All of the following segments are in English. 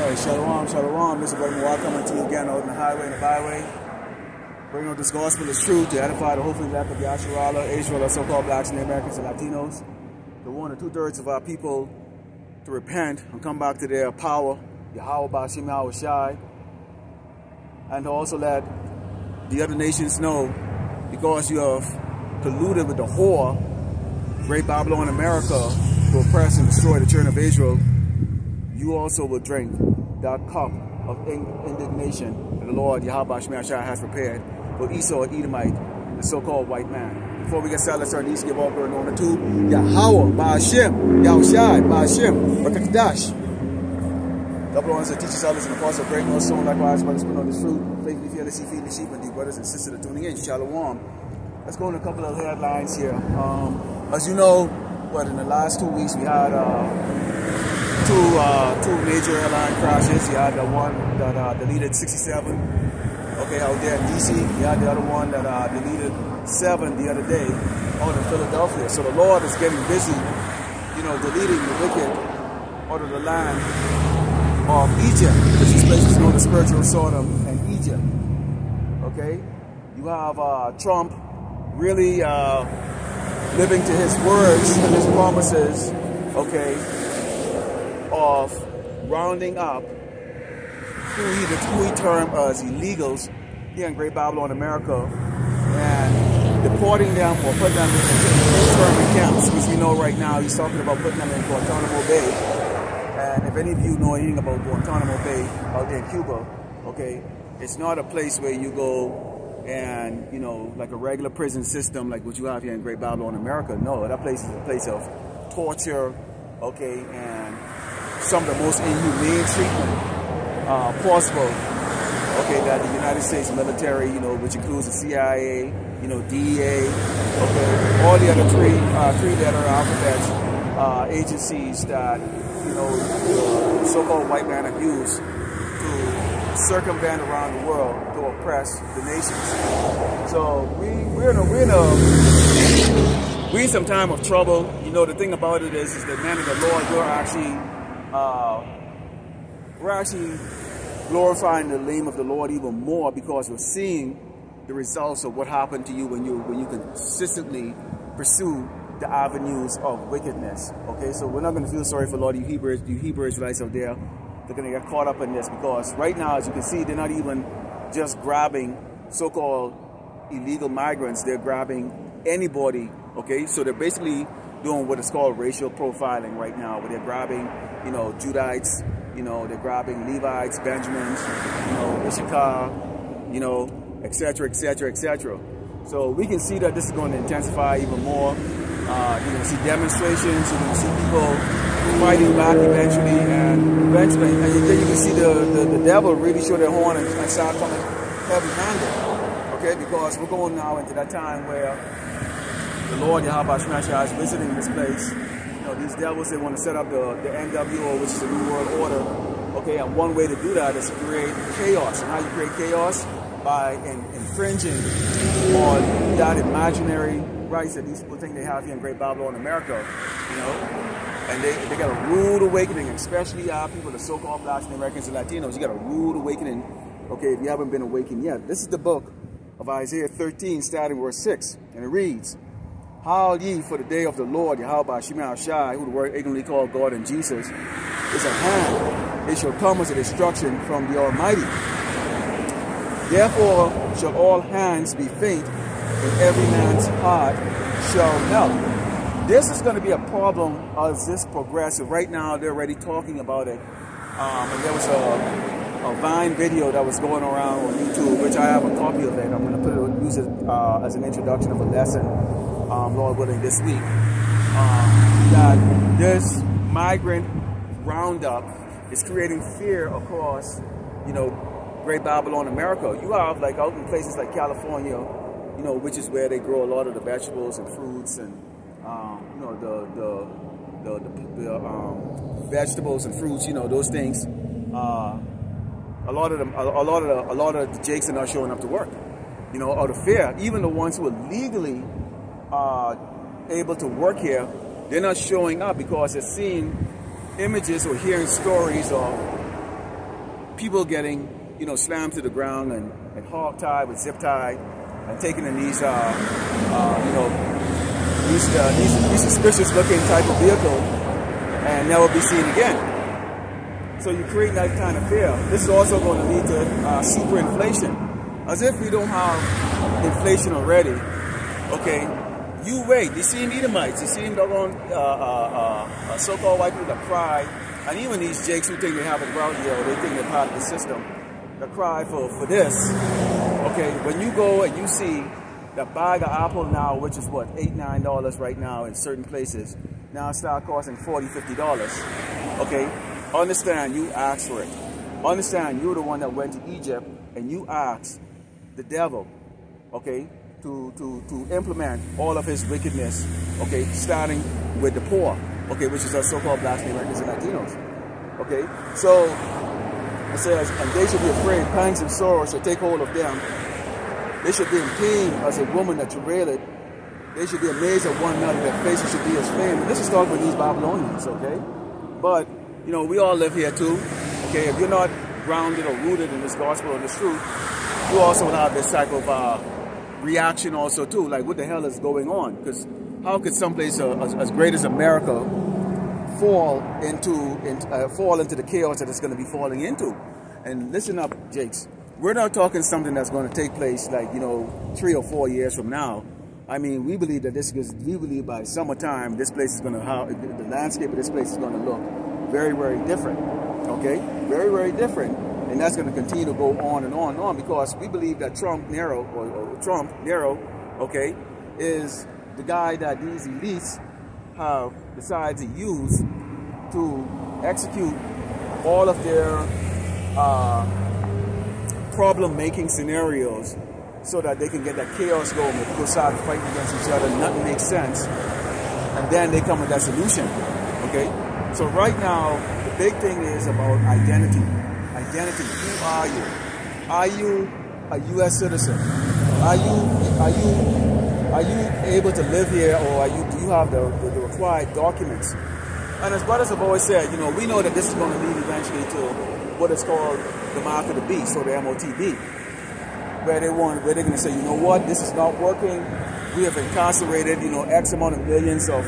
Hey, shalom, shalom. This is Brother Moab coming to you again out in the highway and the byway. Bringing out this gospel is truth to edify the hopefully elect of Yahshua, Israel, or so-called blacks and Americans and Latinos. The 1 or 2/3 of our people to repent and come back to their power, Yahweh Bashim Yahweh Shai, and to also let the other nations know, because you have colluded with the whore, Great Babylon America, to oppress and destroy the children of Israel, you also will drink that cup of indignation that the Lord Yahweh Shai has prepared for Esau, Edomite, the so-called white man. Before we get started, let's start these give all glory and honor to Yahweh, Ba'ashem, Yahushai, Ba'ashem, Rakakdash. Double honors that teachers, others, and apostles of great no soul, likewise, brothers put on this fruit, faithfully, fearlessly feeding the sheep, and dear brothers and sisters that are tuning in. Shalom. Let's go in a couple of headlines here. As you know, in the last 2 weeks, we had two major airline crashes. You had the one that deleted 67, okay, out there in DC. You had the other one that deleted 7 the other day out in Philadelphia. So the Lord is getting busy, deleting the wicked out of the land of Egypt, which this place is known as spiritual Sodom and Egypt. Okay, you have Trump really living to his words and his promises, okay, of rounding up who he termed as illegals here in Great Babylon, America, and deporting them or putting them in internment camps, which we know right now he's talking about putting them in Guantanamo Bay. And if any of you know anything about Guantanamo Bay out there in Cuba, okay, it's not a place where you go and, like a regular prison system like what you have here in Great Babylon, America. No, that place is a place of torture, okay, and some of the most inhumane treatment possible, okay, that the United States military, which includes the CIA, DEA, okay, all the other three-letter alphabet agencies that, the so-called white man have used to circumvent around the world to oppress the nations. So we're in some time of trouble. The thing about it is that, man of the Lord, we're actually glorifying the name of the Lord even more, because we're seeing the results of what happened to you when you consistently pursue the avenues of wickedness. Okay, so we're not going to feel sorry for a lot of you Hebrew Israelites out there. They're going to get caught up in this, because right now, as you can see, they're not even just grabbing so-called illegal migrants. They're grabbing anybody. Okay, so they're basically doing what is called racial profiling right now, where they're grabbing, Judites, they're grabbing Levites, Benjamins, Issachar, etc., etc., etc. So we can see that this is going to intensify even more. You're going to see demonstrations. You're going to see people fighting back eventually, and then you can see the devil really show their horn and start coming heavy-handed. Okay, because we're going now into that time where the Lord Yahweh Shai is visiting this place. These devils, they want to set up the NWO, which is the New World Order. Okay, and one way to do that is to create chaos. And how you create chaos? By infringing on that imaginary rights that these people think they have here in Great Babylon, America. And they got a rude awakening, especially our people, the so-called blacks and Americans and Latinos. You got a rude awakening, okay, if you haven't been awakened yet. This is the book of Isaiah 13, starting verse 6, and it reads, "Howl ye for the day of the Lord, Yahweh Shema Shai, who the word ignorantly called God and Jesus, is at hand. It shall come as a destruction from the Almighty. Therefore shall all hands be faint, and every man's heart shall melt." This is going to be a problem as this progresses. Right now, they're already talking about it. And there was a Vine video that was going around on YouTube, which I have a copy of it. I'm going to use it as an introduction of a lesson, Lord willing, this week. That this migrant roundup is creating fear across, Great Babylon, America. You have, like, out in places like California, which is where they grow a lot of the vegetables and fruits and, the vegetables and fruits, those things. A lot of the jakes are not showing up to work, out of fear. Even the ones who are legally able to work here, they're not showing up because they're seeing images or hearing stories of people getting, you know, slammed to the ground and hog tied with zip tied and taken in these, you know, these suspicious looking type of vehicle and never be seen again. So you create that kind of fear. This is also going to lead to superinflation. As if we don't have inflation already. Okay, you wait. You see him Edomites. You see him doggone so-called white people that cry. And even these jakes who think they have a ground here, or they think they're part of the system, that cry for this. Okay, when you go and you see the bag of apple now, which is what, $8, $9 right now in certain places, now start costing $40, $50. Okay, understand you asked for it. Understand you're the one that went to Egypt and you asked the devil, okay, to implement all of his wickedness, okay, starting with the poor, okay, which is our so-called blacks, Americans, and Latinos. Okay, so it says, and they should be afraid, pangs and sorrows shall take hold of them. They should be in pain as a woman that travaileth. They should be amazed at one another, their faces should be as flame. And this is talking about these Babylonians, okay? But, you know, we all live here too, okay? If you're not grounded or rooted in this gospel or this truth, you also will have this type of reaction also too, like what the hell is going on? Because how could someplace as great as America fall into the chaos that it's going to be falling into? And listen up, Jakes. We're not talking something that's going to take place like, you know, 3 or 4 years from now. I mean, we believe that we believe by summertime, this place is going to, the landscape of this place is going to look very, very different. Okay? Very, very different. And that's going to continue to go on and on and on, because we believe that Trump Nero, okay, is the guy that these elites have decided to use to execute all of their problem-making scenarios so that they can get that chaos going, where people start fighting against each other, nothing makes sense, and then they come with that solution, okay? So right now, the big thing is about identity. Identity, who are you? Are you a U.S. citizen? Are you able to live here, or do you have the required documents? And as brothers have always said, you know, we know that this is going to lead eventually to what is called the mark of the beast, or the MOTB, where they're going to say, you know what, this is not working. We have incarcerated, you know, X amount of millions of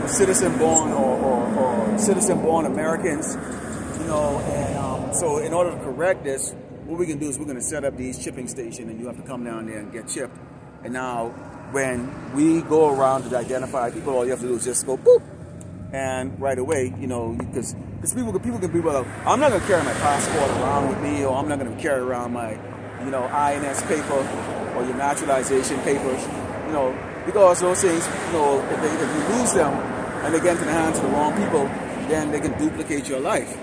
citizen-born or citizen-born Americans, you know, and so in order to correct this, what we can do is we're going to set up these chipping stations, and you have to come down there and get chipped. And now, when we go around to identify people, all you have to do is just go boop, and right away, you know, because people can be, well, I'm not going to carry my passport around with me, or I'm not going to carry around my, you know, INS paper or your naturalization papers, you know, because those things, you know, if you lose them and they get into the hands of the wrong people, then they can duplicate your life.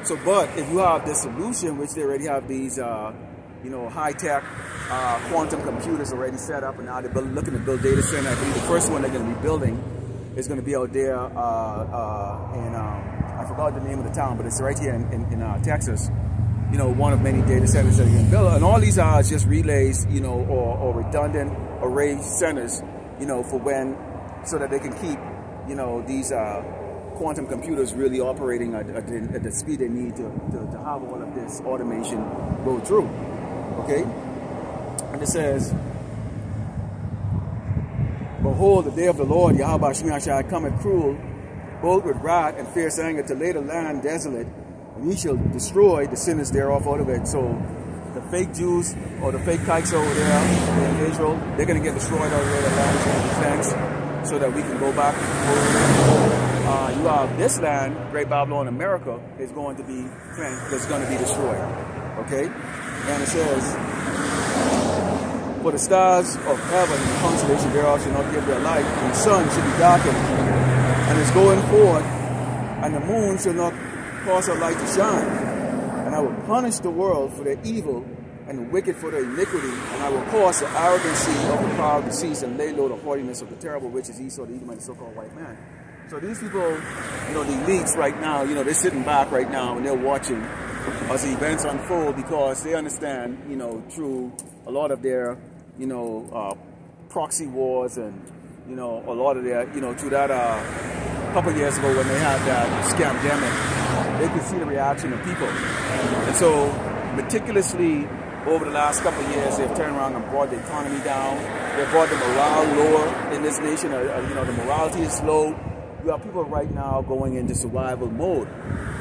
So, but if you have this solution, which they already have these, you know, high-tech quantum computers already set up, and now they're looking to build data center. I believe the first one they're going to be building is going to be out there in, I forgot the name of the town, but it's right here in Texas. You know, one of many data centers that are going to build. And all these are just relays, you know, or redundant array centers, you know, for when, so that they can keep, you know, these quantum computers really operating at the speed they need to have all of this automation go through. Okay? And it says, behold, the day of the Lord, Yahweh shall come at cruel, both with wrath and fierce anger, to lay the land desolate, and he shall destroy the sinners thereof out of it. So the fake Jews or the fake kikes over there in Israel, they're going to get destroyed out of there. The land is going to be fenced so that we can go back. You have this land, Great Babylon, America, is going to be fenced, it's going to be destroyed. Okay? And it says, for the stars of heaven and the constellation thereof shall not give their light, and the sun shall be darkened, and is going forth, and the moon shall not cause her light to shine. And I will punish the world for their evil, and the wicked for their iniquity, and I will cause the arrogancy of the proud to cease, and lay low the haughtiness of the terrible, which is Esau, the Edomite, the so-called white man. So these people, you know, the elites right now, you know, they're sitting back right now and they're watching as the events unfold, because they understand, you know, through a lot of their, you know, proxy wars, and, you know, a lot of their, you know, through that couple of years ago when they had that scamdemic, they could see the reaction of people. And so meticulously over the last couple of years, they've turned around and brought the economy down. They've brought the morale lower in this nation. You know, the morality is low. You have people right now going into survival mode.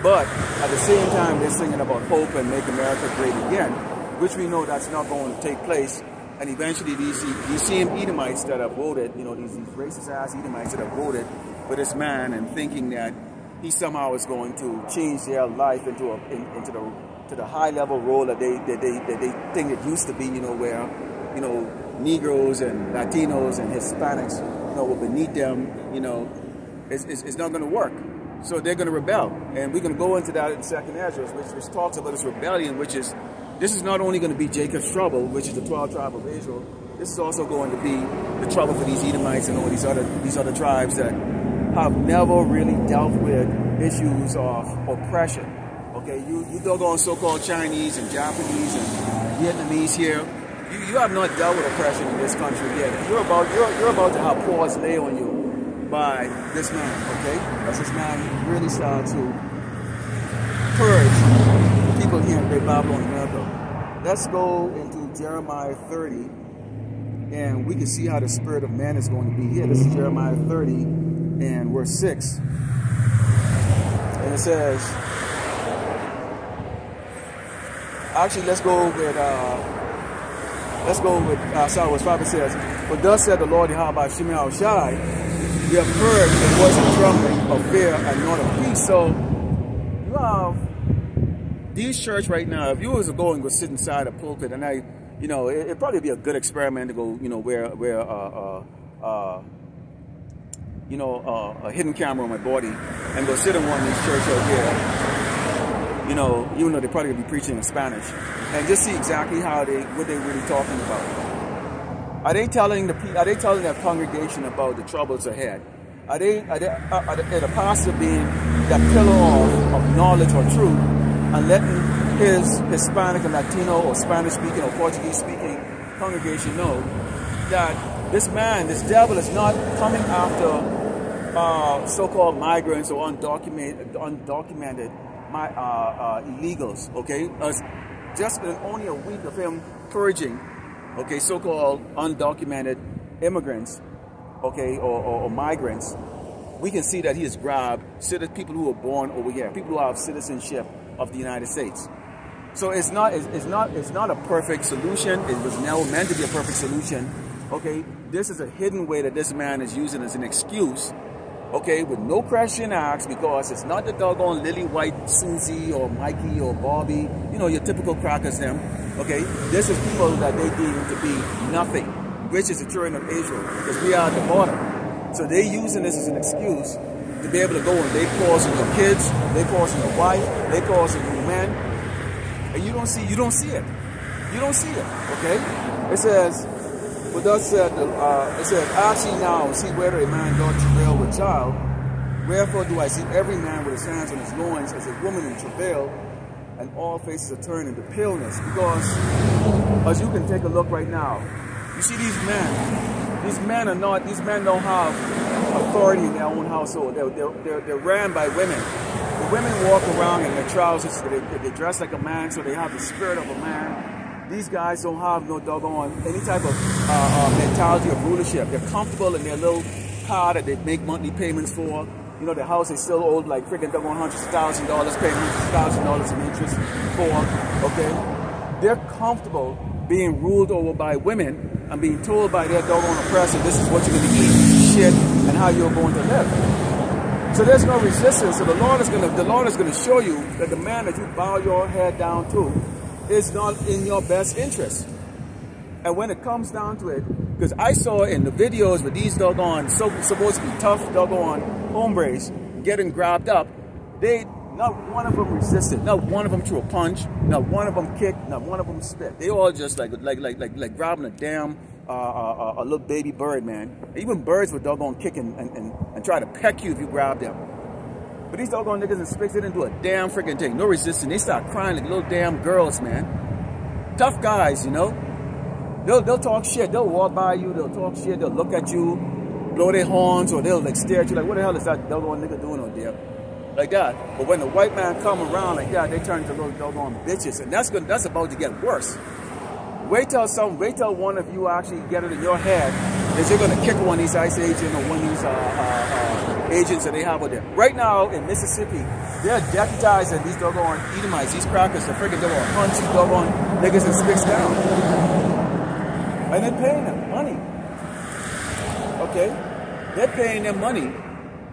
But at the same time, they're singing about hope and make America great again, which we know that's not going to take place. And eventually these same Edomites that have voted, you know, these racist ass Edomites that have voted for this man and thinking that he somehow is going to change their life into the high level role that they think it used to be, you know, where, you know, Negroes and Latinos and Hispanics, you know, were beneath them, you know, it's not going to work. So they're going to rebel. And we're going to go into that in 2nd Ezra, which talks about this rebellion, which is, this is not only going to be Jacob's trouble, which is the 12 tribe of Israel, this is also going to be the trouble for these Edomites and all these other tribes that have never really dealt with issues of oppression. Okay, you doggone so-called Chinese and Japanese and Vietnamese here, you have not dealt with oppression in this country yet. You're about to have paws lay on you by this man, okay? As this man really starts to purge people here in Great Babylon, America. Let's go into Jeremiah 30, and we can see how the spirit of man is going to be here. This is Jeremiah 30 and verse 6. And it says, actually, let's go with verse 5. It says, "For thus said the Lord Yahweh Shemel Shai, you have heard the voice of trembling, of fear, and not of peace." So you have these church right now. If you was to go and go sit inside a pulpit, and you know, it'd probably be a good experiment to go, you know, wear a hidden camera on my body and go sit in one of these churches out here. You know, even though they're probably gonna be preaching in Spanish, and just see exactly what they're really talking about. Are they telling their congregation about the troubles ahead? Are the pastor being that pillar of knowledge or truth and letting his Hispanic and Latino or Spanish speaking or Portuguese speaking congregation know that this man, this devil, is not coming after so-called migrants or undocumented illegals, okay? Just in only a week of him purging, okay, so-called undocumented immigrants, okay, or migrants, we can see that he has grabbed people who were born over here, people who have citizenship of the United States. So it's not a perfect solution. It was never meant to be a perfect solution. Okay, this is a hidden way that this man is using as an excuse. Okay, with no question asked, because it's not the doggone Lily White, Susie, or Mikey, or Bobby, you know, your typical crackers them. Okay, this is people that they deem to be nothing, which is the children of Israel, because we are at the bottom. So they're using this as an excuse to be able to go and lay paws on your kids, lay paws on your wife, lay paws on your men, and you don't see it. You don't see it. Okay, it says. But thus said, it said, "Ask ye now, and see whether a man doth travail with child. Wherefore do I see every man with his hands on his loins as a woman in travail, and all faces are turned into paleness." Because, as you can take a look right now, you see these men. These men don't have authority in their own household. They're ran by women. The women walk around in their trousers. They dress like a man, so they have the spirit of a man. These guys don't have no doggone any type of mentality of rulership. They're comfortable in their little car that they make monthly payments for. You know, the house they still owed like freaking doggone hundreds of $1,000, paying $100,000 in interest for. Okay, they're comfortable being ruled over by women and being told by their doggone oppressor, this is what you're going to eat, shit, and how you're going to live. So there's no resistance. So the Lord is going to show you that the man that you bow your head down to is not in your best interest. And when it comes down to it, because I saw in the videos with these doggone supposed to be tough doggone hombres getting grabbed up, not one of them resisted, not one of them threw a punch, not one of them kicked, not one of them spit. They all just like grabbing a damn a little baby bird, man. Even birds would doggone kick and try to peck you if you grab them. But these doggone niggas and spicks, they didn't do a damn freaking thing. No resistance. They start crying like little damn girls, man. Tough guys, you know. They'll talk shit. They'll walk by you. They'll talk shit. They'll look at you, blow their horns, or they'll like stare at you like, what the hell is that doggone nigga doing out there? like that. But when the white man come around like that, they turn into little doggone bitches, and that's about to get worse. Wait till one of you actually get it in your head that you're gonna kick one of these ICE agents or one of these agents that they have out there. Right now in Mississippi, they're deputizing these doggone Edomites, these crackers, the freaking doggone hunt you doggone niggas and sticks down. And they're paying them money. Okay? They're paying them money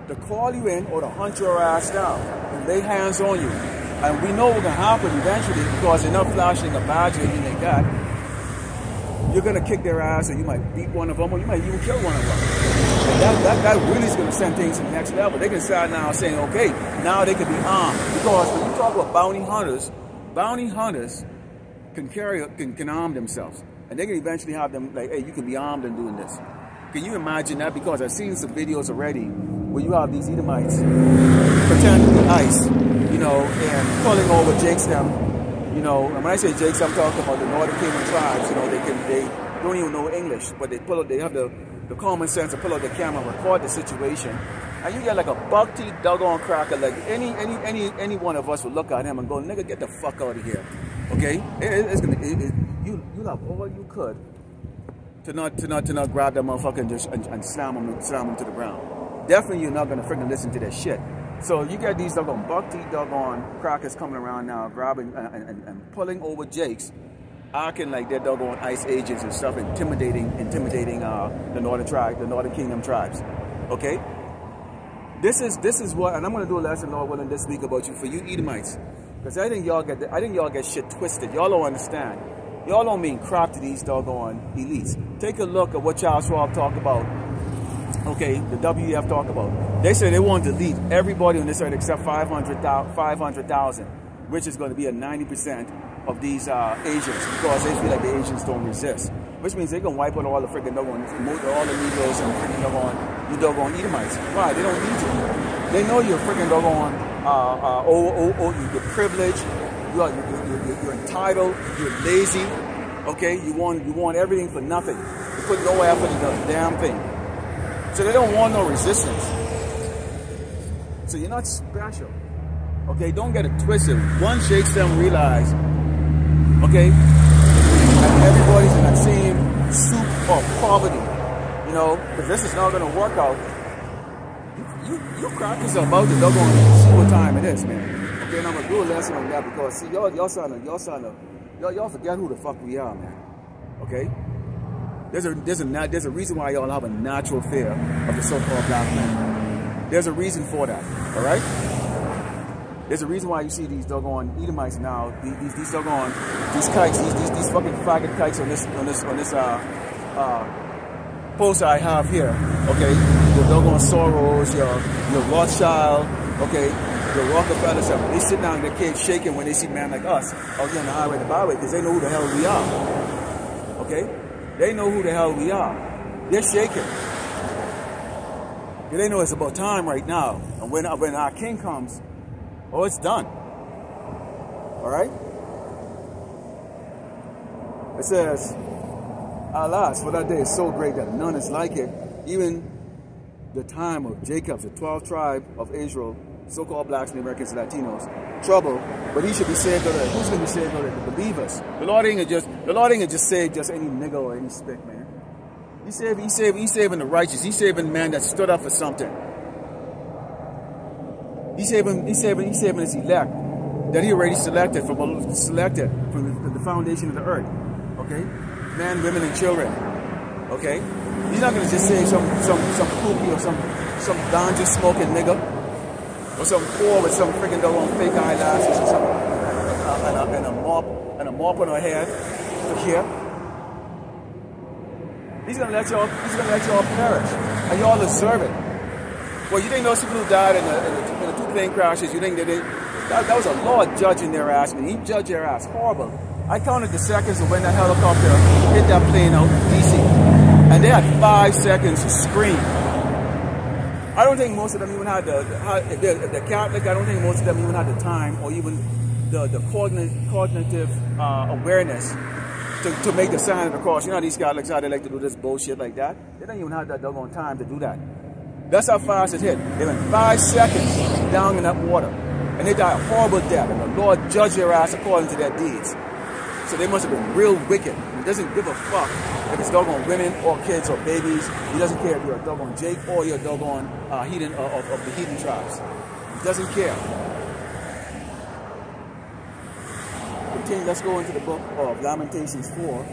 to call you in or to hunt your ass down and lay hands on you. And we know what's gonna happen eventually because they're not flashing a badge or anything like that. You're gonna kick their ass, and you might beat one of them, or you might even kill one of them. And that really is gonna send things to the next level. They can start now saying, okay, now they can be armed. Because when you talk about bounty hunters can arm themselves, and they can eventually have them like, hey, you can be armed and doing this. Can you imagine that? Because I've seen some videos already where you have these Edomites pretend to be ICE, you know, and pulling over Jakes them. You know, and when I say Jakes, I'm talking about the Northern Kingdom tribes. You know, they don't even know English, but they have the common sense to pull out the camera and record the situation. And you get like a buck-teeth doggone cracker, like any one of us would look at him and go, nigga, get the fuck out of here. Okay? You'll have all you could to not grab that motherfucker and slam him to the ground. Definitely you're not gonna freaking listen to that shit. So you get these doggone buck-teeth doggone crackers coming around now, grabbing and pulling over Jakes, acting like they're doggone ICE agents and stuff, intimidating the Northern Kingdom tribes. Okay? This is what, and I'm gonna do a lesson, Lord willing, this week about you, for you Edomites, because I think y'all get shit twisted. Y'all don't understand. Y'all don't mean crap to these doggone elites. Take a look at what Charles Schwab talked about. Okay, the WEF talked about. They said they want to delete everybody on this earth except 500,000, which is going to be a 90% of these Asians, because they feel like the Asians don't resist. Which means they're going to wipe out all the freaking doggone, all the Negroes and freaking doggone Edomites. Why? They don't need you. They know you're freaking doggone, you're privileged, you're entitled, you're lazy. Okay, you want everything for nothing. You put no effort into the damn thing. So they don't want no resistance. So you're not special. Okay, don't get it twisted. One shakes them, realize, okay, that everybody's in that same soup of poverty. You know, because this is not gonna work out. You crackers are about to doggone see what time it is, man. Okay, and I'm gonna do a lesson on that because see y'all forget who the fuck we are, man. Okay? There's a reason why y'all have a natural fear of the so-called black man. There's a reason for that, all right? There's a reason why you see these doggone Edomites now, these doggone, these kikes, these fucking faggot kikes on this poster I have here, okay? Your doggone Soros, your Rothschild, okay? The Rockefellers, they sit down in their cave shaking when they see men like us out here on the highway to byway, because they know who the hell we are, okay? They know who the hell we are. They're shaking. They know it's about time right now. And when our king comes, oh, it's done. All right? It says, alas, for that day is so great that none is like it. Even the time of Jacob, the 12th tribe of Israel, so-called blacks, and Americans, Latinos, trouble, but he should be saved of it. Who's going to be saved of it? The believers. The Lord ain't gonna just save just any nigga or any spick, man. He's saving the righteous. He's saving man that stood up for something. He's saving his elect that he already selected from the foundation of the earth. Okay, men, women, and children. Okay, he's not gonna just save some kooky or some ganja smoking nigga. Or some poor with some freaking doggone fake eyelashes or something, and a mop on her head for here. He's gonna let y'all perish, and y'all deserve it. Well, you think those people who died in the two plane crashes, you think that was a Lord judging their ass? I mean, he judged their ass horrible. I counted the seconds of when that helicopter hit that plane out in DC, and they had 5 seconds to scream. I don't think most of them even had the Catholic. I don't think most of them even had the time or even the cognitive awareness to make the sign of the cross. You know how these Catholics, how they like to do this bullshit like that? They don't even have that doggone time to do that. That's how fast it hit. They went 5 seconds. down in that water. And they die a horrible death. And the Lord judged their ass according to their deeds. So they must have been real wicked. He doesn't give a fuck if it's doggone women or kids or babies. He doesn't care if you're a doggone Jake or you're a doggone heathen of the heathen tribes. He doesn't care. Continue, let's go into the book of Lamentations 4.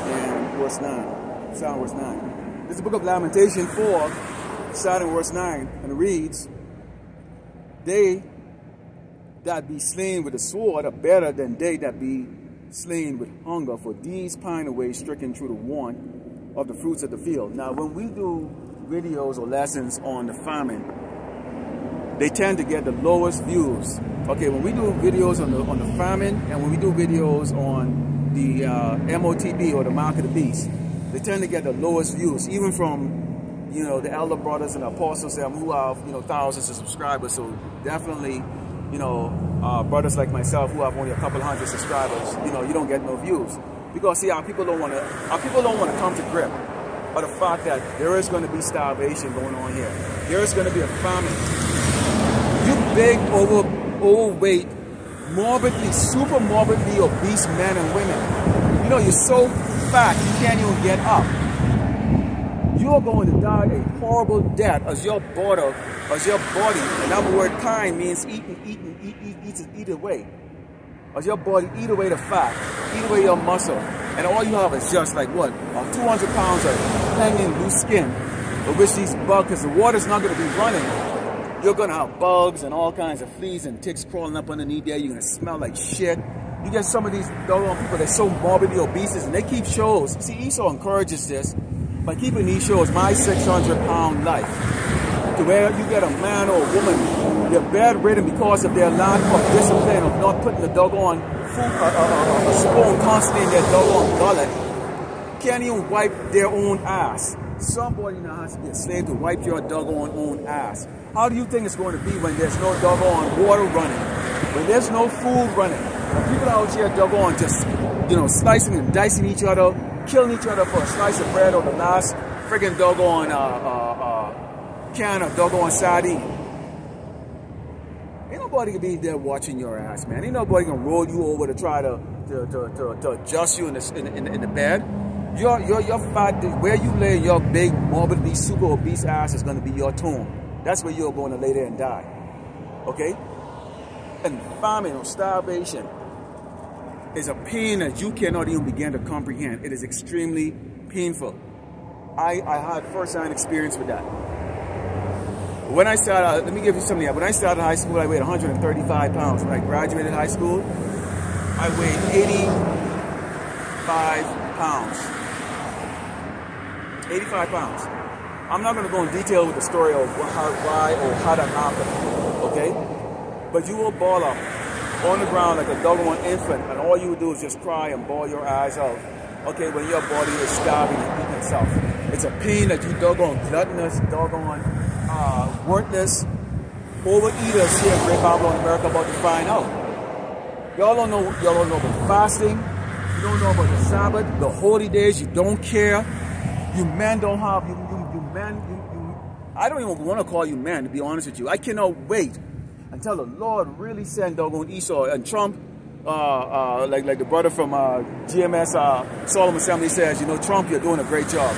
And verse 9. Starting verse 9. This is the book of Lamentations 4, starting verse 9. And it reads, they that be slain with the sword are better than they that be slain with hunger, for these pine away stricken through the want of the fruits of the field. Now, when we do videos or lessons on the famine, they tend to get the lowest views. Okay, when we do videos on the famine and when we do videos on the MOTB or the mark of the beast, they tend to get the lowest views, even from the elder brothers and apostles who have thousands of subscribers. So definitely, brothers like myself who have only a couple hundred subscribers, you don't get no views because see, our people don't want to come to grip with the fact that there is going to be starvation going on here. There is going to be a famine. You big, overweight, super morbidly obese men and women, you're so fat you can't even get up. You're going to die a horrible death as your body, and that word kind means eat away. As your body eat away the fat, eat away your muscle, and all you have is just like what? 200 pounds of hanging loose skin, of which these bugs, because the water's not going to be running, you're going to have bugs and all kinds of fleas and ticks crawling up underneath there. You're going to smell like shit. You get some of these doggone people that's so morbidly obese, and they keep shows. See, Esau encourages this by keeping these shows, My 600-Pound Life, to where you get a man or a woman, they're bedridden because of their lack of discipline, of not putting the doggone food, a spoon constantly in their doggone gullet, can't even wipe their own ass. Somebody now has to be a slave to wipe your doggone own ass. How do you think it's going to be when there's no doggone water running, when there's no food running, when people out here doggone just, slicing and dicing each other, killing each other for a slice of bread or the last friggin' doggone can of doggone sardine? Ain't nobody gonna be there watching your ass, man. Ain't nobody gonna roll you over to try to adjust you in the bed. Your fat, where you lay your big, morbidly super obese ass is gonna be your tomb. That's where you're going to lay there and die. Okay? And famine or starvation is a pain that you cannot even begin to comprehend. It is extremely painful. I had first-hand experience with that. When I started, let me give you something. When I started high school, I weighed 135 pounds. When I graduated high school, I weighed 85 pounds. 85 pounds. I'm not going to go in detail with the story of why or how that happened, okay? But you will ball up on the ground like a doggone infant, and all you would do is just cry and bawl your eyes out, okay, when your body is starving and eating itself. It's a pain that you doggone gluttonous, doggone worthless overeaters here in Great Babylon, America about to find out. Y'all don't know about fasting. You don't know about the Sabbath, the holy days. You don't care. You men don't have, I don't even want to call you men, to be honest with you. I cannot wait until the Lord really sent doggone Esau and Trump, like the brother from GMS Solomon Assembly says, Trump, you're doing a great job.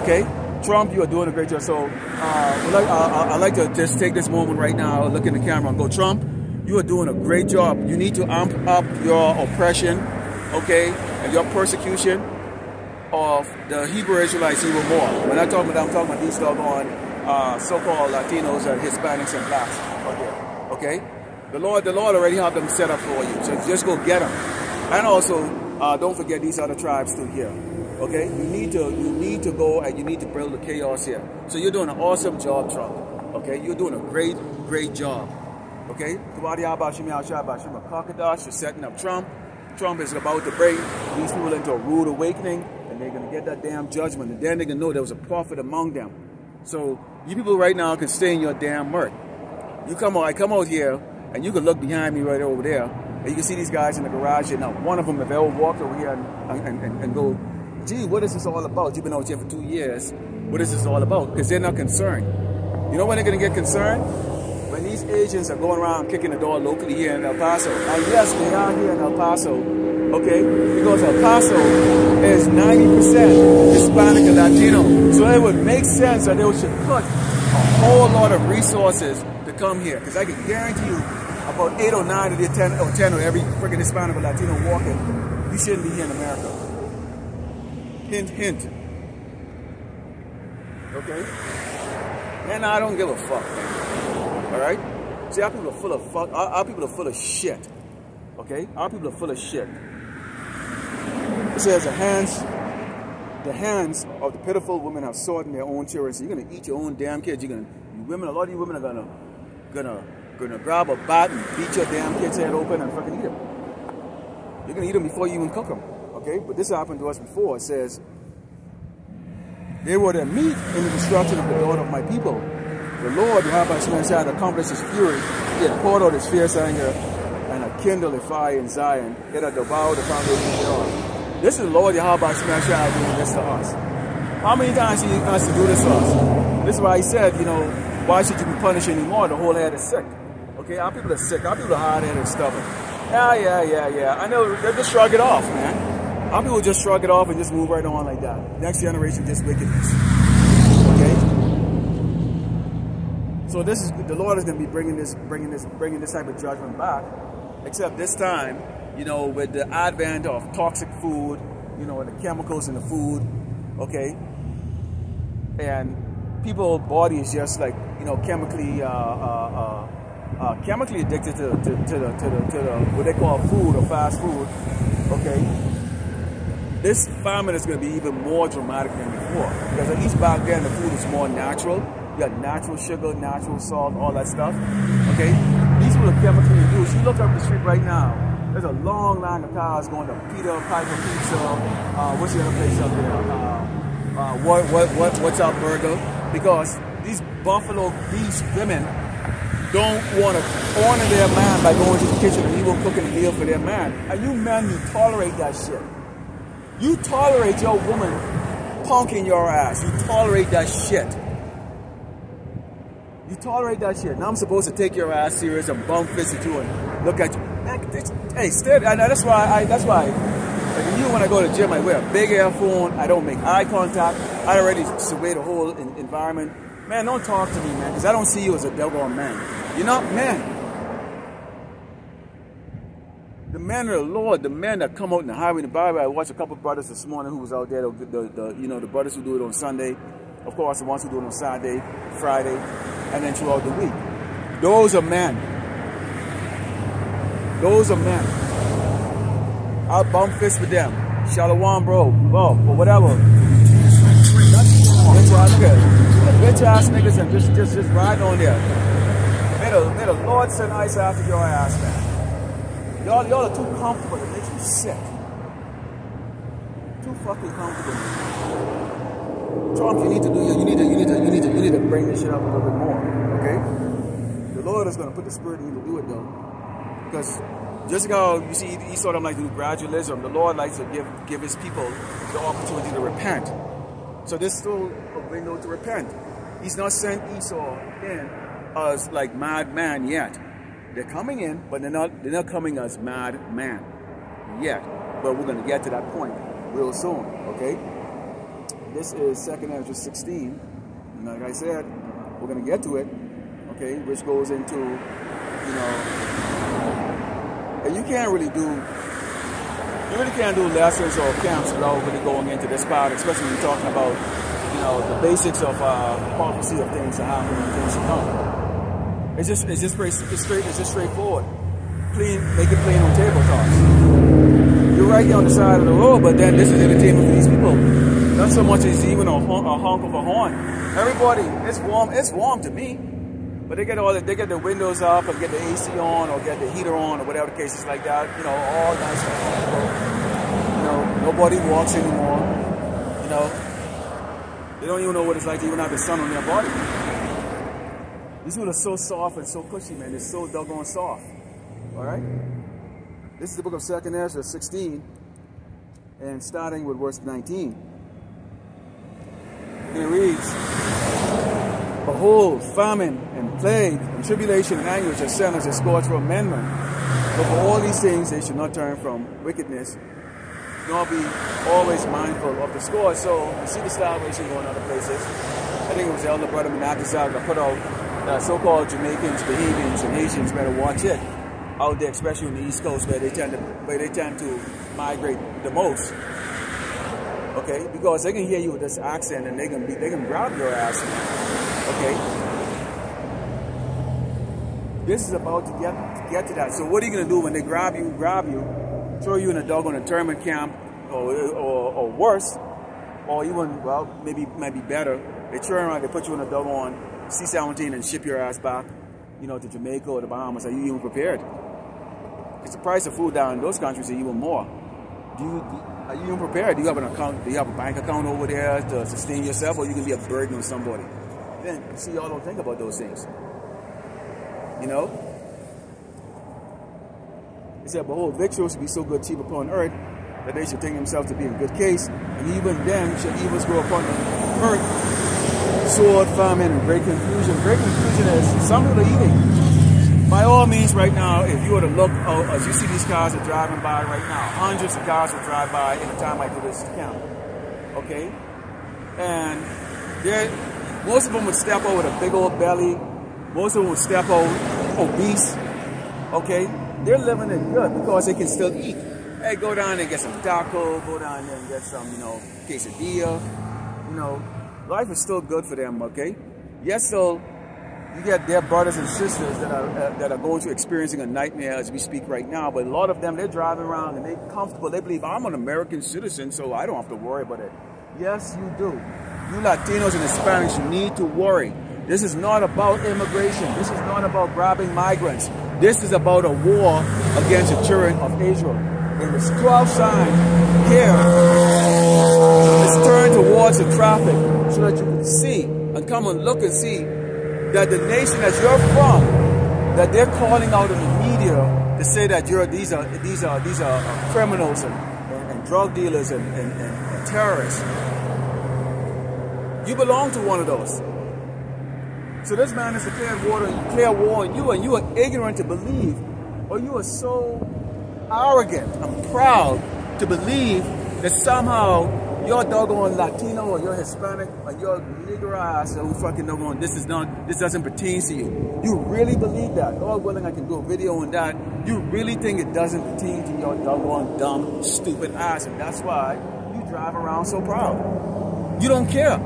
Okay? Trump, you are doing a great job. So I'd like to just take this moment right now, look in the camera and go, Trump, you are doing a great job. You need to amp up your oppression, okay, and your persecution of the Hebrew Israelites even more. When I talk about that, I'm talking about these doggone so-called Latinos and Hispanics and blacks out there, okay? The Lord already have them set up for you, so just go get them. And also, don't forget these other tribes too here, okay? You need to go and you need to build the chaos here. So you're doing an awesome job, Trump, okay? You're doing a great job, okay? You're setting up Trump. Trump is about to bring these people into a rude awakening, and they're going to get that damn judgment, and then they're going to know there was a prophet among them. So you people right now can stay in your damn murk. I come out here, and you can look behind me right over there, and you can see these guys in the garage here. Now, one of them, if they ever walked over here and go, gee, what is this all about? You've been out here for 2 years. what this is all about, because they're not concerned. You know when they're going to get concerned? When these agents are going around kicking the door locally here in El Paso. And yes, they are here in El Paso, okay? Because El Paso is 90% Hispanic and Latino. So it would make sense that they should put a whole lot of resources to come here. Because I can guarantee you, about 8 or 9 of the 10 of every freaking Hispanic or Latino walking, you shouldn't be here in America. Hint, hint. Okay? And I don't give a fuck, man. Alright? See, our people are full of fuck. Our people are full of shit. Okay? Our people are full of shit. It says the hands of the pitiful women have sought in their own children. So you're gonna eat your own damn kids. A lot of you women are gonna grab a bat and beat your damn kid's head open and fucking eat them. You're gonna eat them before you even cook them. Okay? But this happened to us before. It says, they were their meat in the destruction of the Lord of my people. The Lord, Yahweh had accomplished his fury. He had poured out his fierce anger and had kindled a fire in Zion. It had devoured the foundation thereof. This is the Lord Yahweh doing this to us. How many times he has to do this to us? This is why he said, you know, why should you be punished anymore? The whole head is sick. Okay, our people are sick. Our people are hard-headed and stubborn. Yeah. I know, they just shrug it off, man. Our people just shrug it off and just move right on like that. Next generation, just wickedness. Okay? So this is, the Lord is going to be bringing this type of judgment back. Except this time, you know, with the advent of toxic food, you know, and the chemicals in the food, okay? And people's body is just like, you know, chemically addicted to the what they call food or fast food, okay? This famine is going to be even more dramatic than before, because at least back then the food is more natural. You got natural sugar, natural salt, all that stuff. Okay, these were the chemically induced. You look up the street right now, there's a long line of cars going to Peter Piper Pizza. What's the other place up there? What's Up Burger? Because these Buffalo Beast women don't want to honor their man by going to the kitchen and even cooking a meal for their man. And you men, you tolerate that shit. You tolerate your woman punking your ass. You tolerate that shit. You tolerate that shit. Now I'm supposed to take your ass serious and bum fist at you and look at you. Hey, still, that's why, like you when I go to the gym, I wear a big earphone. I don't make eye contact. I already survey the whole environment. Man, don't talk to me, man, because I don't see you as a doggone man. You're not men. The men of the Lord, the men that come out in the highway and the byway. I watched a couple of brothers this morning who was out there, the brothers who do it on Sunday, of course the ones who do it on Saturday, Friday, and then throughout the week. Those are men. Those are men. I'll bump fists with them. Shalom, bro, or whatever. Bitch ass niggas and just ride on there. May the Lord send ice after your ass, man. Y'all are too comfortable. It makes you sick. Too fucking comfortable. Trump, you need to bring this shit up a little bit more, okay? The Lord is gonna put the spirit in you to do it though, because just like how you see Esau don't like to do gradualism, the Lord likes to give his people the opportunity to repent. So there's still a window to repent. He's not sent Esau in as like madman yet. They're coming in, but they're not coming as mad man yet. But we're going to get to that point real soon, okay? This is 2nd Ezra 16. And like I said, we're going to get to it, okay? Which goes into, you know, and you really can't do lessons or camps without really going into this part, especially when you're talking about, you know, the basics of prophecy of things that happen and things to come. It's just straightforward. Make it plain on tabletops. You're right there on the side of the road, but then this is entertainment for these people. Not so much as even a honk of a horn. Everybody, it's warm to me. But they get the windows up and get the AC on or get the heater on or whatever the case is like that. You know, all nice and comfortable. You know, nobody walks anymore. You know, they don't even know what it's like to even have the sun on their body. These people are so soft and so cushy, man. They're so doggone soft. Alright? This is the book of 2nd Ezra 16, and starting with verse 19. And it reads, behold, famine and plague and tribulation and anguish are sent as a scourge for amendment. But for all these things they should not turn from wickedness, nor be always mindful of the scourge. So you see the starvation going other places. I think it was the elder brother Menachesach that put out that so-called Jamaicans, Bahamians, and Haitians better watch it out there, especially on the East Coast where they tend to migrate the most. Okay, because they can hear you with this accent and they can grab your ass. Okay, this is about to get to that. So what are you gonna do when they grab you, throw you in a doggone internment camp, or worse, or even, well, maybe better. They turn around, they put you in a doggone C-17 and ship your ass back, you know, to Jamaica or the Bahamas. Are you even prepared? Because the price of food down in those countries are even more. Are you even prepared? Do you have an account? Do you have a bank account over there to sustain yourself, or you can be a burden on somebody? Then, see, y'all don't think about those things. You know? He said, behold, victuals should be so good cheap upon earth that they should think themselves to be in good case, and even then should evils go upon the earth, sword, famine, and great confusion. Great confusion is some people are eating. By all means, right now, if you were to look out, as you see these cars are driving by right now, hundreds of cars will drive by in the time I do this count. Okay? And most of them would step out with a big old belly. Most of them would step out obese. Okay? They're living it good because they can still eat. Hey, go down there and get some taco, go down there and get some, you know, quesadilla. You know, life is still good for them, okay? Yes, so you get their brothers and sisters that are going through experiencing a nightmare as we speak right now, but a lot of them, they're driving around and they're comfortable. They believe, I'm an American citizen, so I don't have to worry about it. Yes, you do. You Latinos and Hispanics, you need to worry. This is not about immigration. This is not about grabbing migrants. This is about a war against the children of Israel. In this 12th sign here, it's turned towards the traffic so that you can see and come and look and see that the nation that you're from, that they're calling out in the media to say that these are criminals and drug dealers and terrorists. You belong to one of those. So this man has declared war on you, and you are ignorant to believe, or you are so arrogant and proud to believe that somehow you're doggone Latino or you're Hispanic or you're nigger ass or fucking doggone this doesn't pertain to you. You really believe that? Lord willing, I can do a video on that. You really think it doesn't pertain to your doggone dumb, stupid ass, and that's why you drive around so proud. You don't care.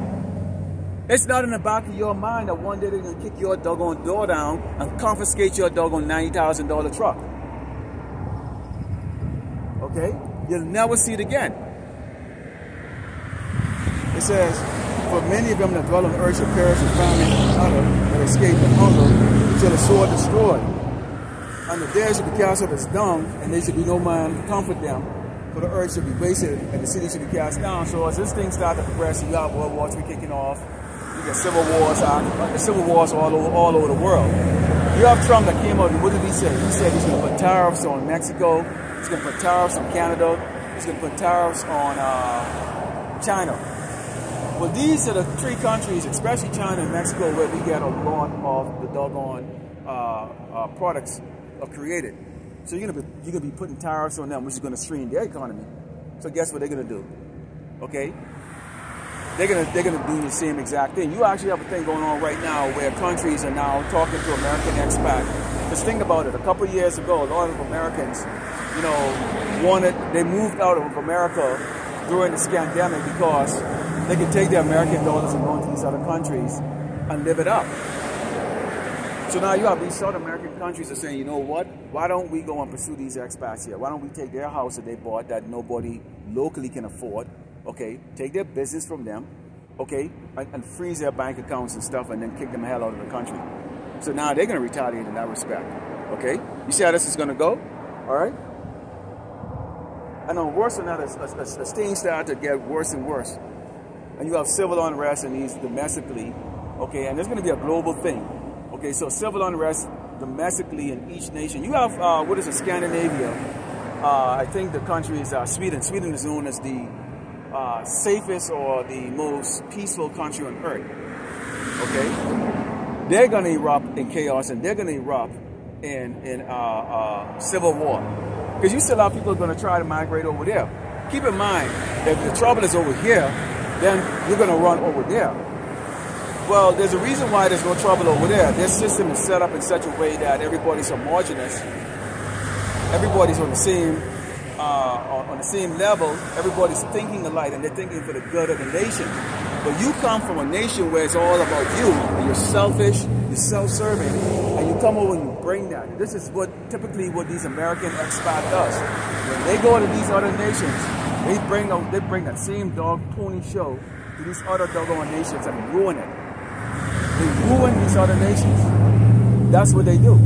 It's not in the back of your mind that one day they're gonna kick your doggone door down and confiscate your doggone $90,000 truck. Okay? You'll never see it again. It says, for many of them that dwell on the earth shall perish in famine and other that escape the hunger till the sword destroy. And the dead shall be cast up as dung, and there shall be no man to comfort them. For the earth shall be wasted, and the city shall be cast down. So as this thing starts to progress, you got World War III kicking off. You get civil wars all over the world. You have Trump that came out, and what did he say? He said he's going to put tariffs on Mexico. He's going to put tariffs on Canada. He's going to put tariffs on China. Well, these are the three countries, especially China and Mexico, where we get a lot of the doggone products are created. So you're gonna be putting tariffs on them, which is going to strain their economy. So guess what they're going to do? Okay, they're gonna do the same exact thing. You actually have a thing going on right now where countries are now talking to American expats. Just think about it. A couple of years ago, a lot of Americans, you know, they moved out of America during this pandemic because they can take their American dollars and go into these other countries and live it up. So now you have these South American countries that are saying, you know what? Why don't we go and pursue these expats here? Why don't we take their house that they bought that nobody locally can afford? Okay, take their business from them, okay, and freeze their bank accounts and stuff, and then kick them the hell out of the country. So now they're going to retaliate in that respect. Okay, you see how this is going to go? All right. And on worse than that, as things start to get worse and worse, and you have civil unrest in these domestically, okay, and there's going to be a global thing. Okay, so civil unrest domestically in each nation. You have, what is it, Scandinavia? I think the country is Sweden. Sweden is known as the safest or the most peaceful country on earth. Okay, they're going to erupt in chaos, and they're going to erupt in civil war, because you still have people going to try to migrate over there. Keep in mind that if the trouble is over here, then you're going to run over there. Well, there's a reason why there's no trouble over there. Their system is set up in such a way that everybody's homogenous. Everybody's on the same level. Everybody's thinking alike, and they're thinking for the good of the nation. But you come from a nation where it's all about you, and you're selfish, you're self-serving, and you come over and you bring that. This is typically what these American expat does. When they go to these other nations, they bring that same dog pony show to these other doggone nations and ruin it. They ruin these other nations. That's what they do.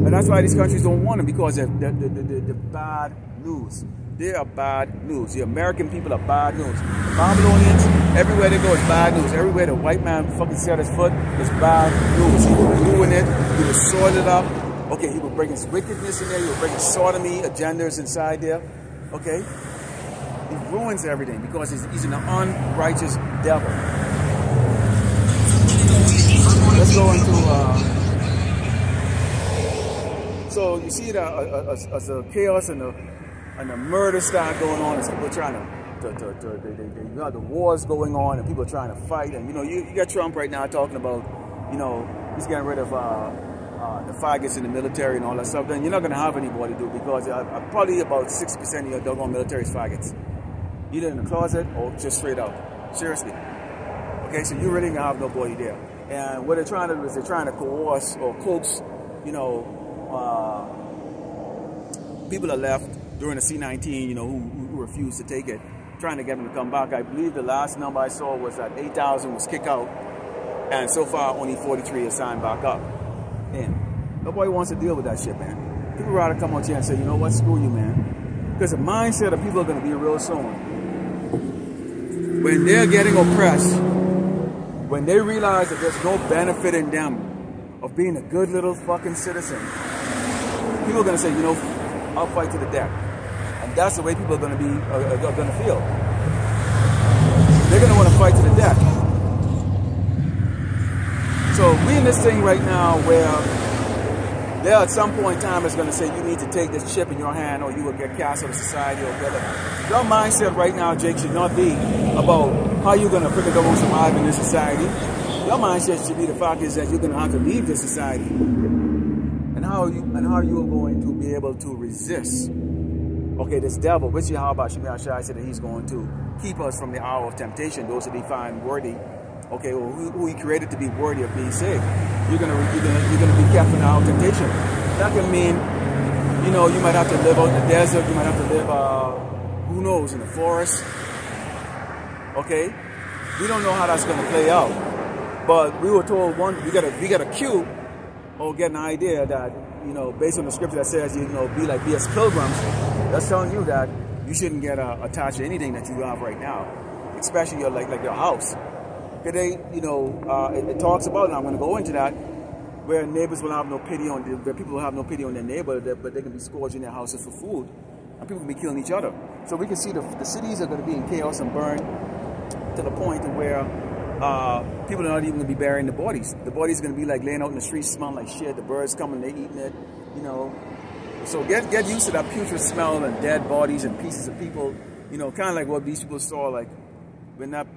And that's why these countries don't want them, because they're bad news. They are bad news. The American people are bad news. The Babylonians, everywhere they go is bad news. Everywhere the white man fucking set his foot is bad news. He will ruin it. He will soil it up. Okay, he will bring his wickedness in there. He will bring his sodomy agendas inside there. Okay? He ruins everything because he's an unrighteous devil. Let's go into... So you see that as a chaos and the murder start going on, as people trying you got the wars going on, and people are trying to fight, and you got Trump right now talking about, he's getting rid of the faggots in the military and all that stuff. Then you're not going to have anybody do it, because probably about 60% of your doggone military is faggots, either in the closet or just straight out. Seriously. Okay, so you really gonna have nobody there. And what they're trying to do is they're trying to coerce or coax, people are left during the C-19, who refused to take it, trying to get them to come back. I believe the last number I saw was that 8,000 was kicked out, and so far only 43 are signed back up. And nobody wants to deal with that shit, man. People rather come out here and say, you know what, screw you, man. Because the mindset of people are going to be real soon. When they're getting oppressed, when they realize that there's no benefit in them of being a good little fucking citizen, people are going to say, I'll fight to the death. And that's the way people are going to be, are going to feel. They're going to want to fight to the death. So we're in this thing right now where there at some point in time is going to say you need to take this chip in your hand or you will get cast out of society or whatever. Your mindset right now, Jake, should not be about how you're going to freaking go and survive in this society. Your mindset should be the fact is that you're going to have to leave this society. And how you are going to be able to resist, okay, this devil, which Yahweh Shemaiah said that he's going to keep us from the hour of temptation, those that he find worthy, okay, or who he created to be worthy of being saved. You're gonna be kept from the hour of temptation. That can mean, you might have to live out in the desert, you might have to live, who knows, in the forest. Okay, we don't know how that's gonna play out, but we were told we got a cue or get an idea that, based on the scripture that says, be as pilgrims, that's telling you that you shouldn't get attached to anything that you have right now, especially your house. Today, it talks about, and I'm going to go into that, where neighbors will have no pity where people will have no pity on their neighbor, but they can be scourging their houses for food, and people can be killing each other. So we can see the cities are going to be in chaos and burn to the point where people are not even going to be burying the bodies. The bodies are going to be like laying out in the streets, smelling like shit. The birds coming, they eating it, So get used to that putrid smell and dead bodies and pieces of people, kind of like what these people saw, like when that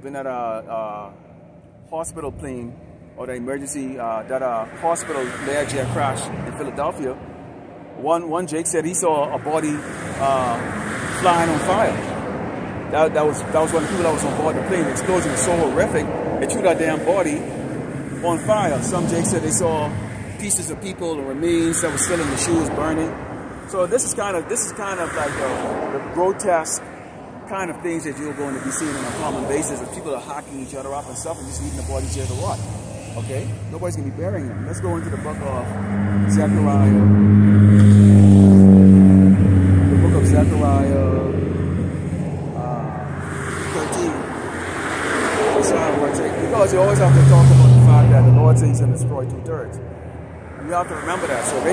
hospital plane or the emergency, hospital Learjet crash in Philadelphia. One Jake said he saw a body flying on fire. That was one of the people that was on board the plane. The explosion was so horrific, it threw that damn body on fire. Some Jake said they saw pieces of people and remains that were still in the shoes burning. So this is kind of like the grotesque kind of things that you're going to be seeing on a common basis, if people are hacking each other up and stuff and just leaving the bodies here to rot. Okay? Nobody's going to be burying them. Let's go into the book of Zechariah. The book of Zechariah 13. Because you always have to talk about the fact that the Lord says he's going to destroy 2/3. You have to remember that. So if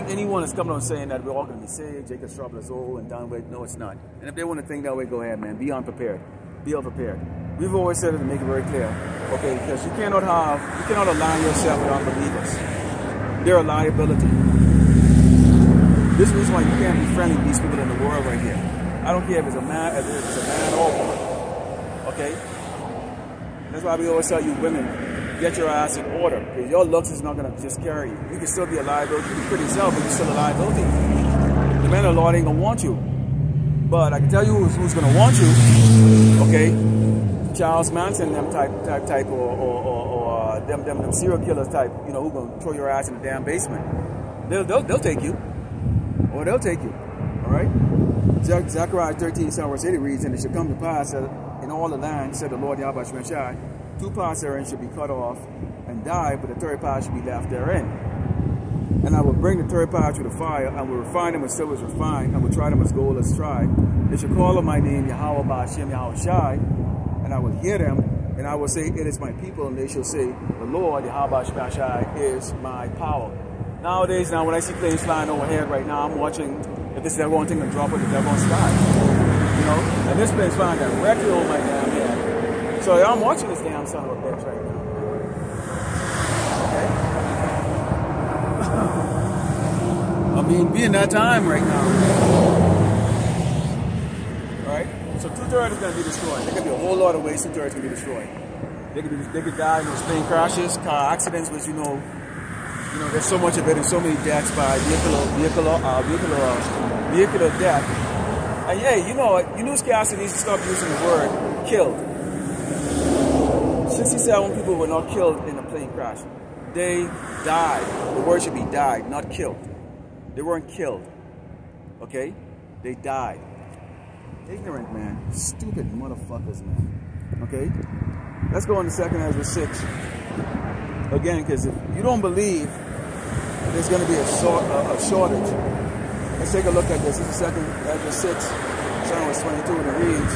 anyone is coming on saying that we're all going to be saved, Jacob's trouble is old and done with, no, it's not. And if they want to think that way, go ahead, man. Be unprepared. Be unprepared. We've always said it to make it very clear, okay? Because you cannot align yourself with unbelievers. They're a liability. This is the reason why you can't be friendly with these people in the world right here. I don't care if it's a man, or woman. Okay? That's why we always tell you women, get your ass in order. Because your looks is not going to just carry you. You can still be a liability. You can be pretty yourself, but you're still a liability. The man of the Lord ain't going to want you. But I can tell you who's going to want you. Okay? Charles Manson, them type, or them serial killers type, you know, who going to throw your ass in the damn basement. They'll take you. Or they'll take you. Alright? Zechariah 13, verse 8 reads, and it shall come to pass that in all the land, said the Lord Yahweh Shemeshai, 2 parts therein should be cut off and die, but the 3rd part should be left therein. And I will bring the 3rd part through the fire, and will refine them as silver is refined, and will try them as gold is tried. They shall call on my name, Yahweh Ba'ashem Yahweh Shai, and I will hear them, and I will say, it is my people, and they shall say, the Lord Yahweh Shai is my power. Nowadays, now when I see planes flying overhead right now, I'm watching if this is one thing to drop or if they're going to sky. You know? And this plane's flying directly over my damn head. So I'm watching this damn son of a bitch right now. Okay? I mean, be in that time right now. Alright? So 2/3 is going to be destroyed. There could be a whole lot of ways 2/3 can be destroyed. They could die in those plane crashes, car accidents, which you know, there's so much of it and so many deaths by vehicular death. And yeah, you know what? Newscasters needs to stop using the word killed. 67 people were not killed in a plane crash. They died. The word should be died, not killed. They weren't killed. Okay? They died. Ignorant, man. Stupid motherfuckers, man. Okay? Let's go on to 2nd Ezra 6. Again, because if you don't believe that there's going to be a shortage, let's take a look at this. This is 2nd Ezra 6, verse 22, and it reads,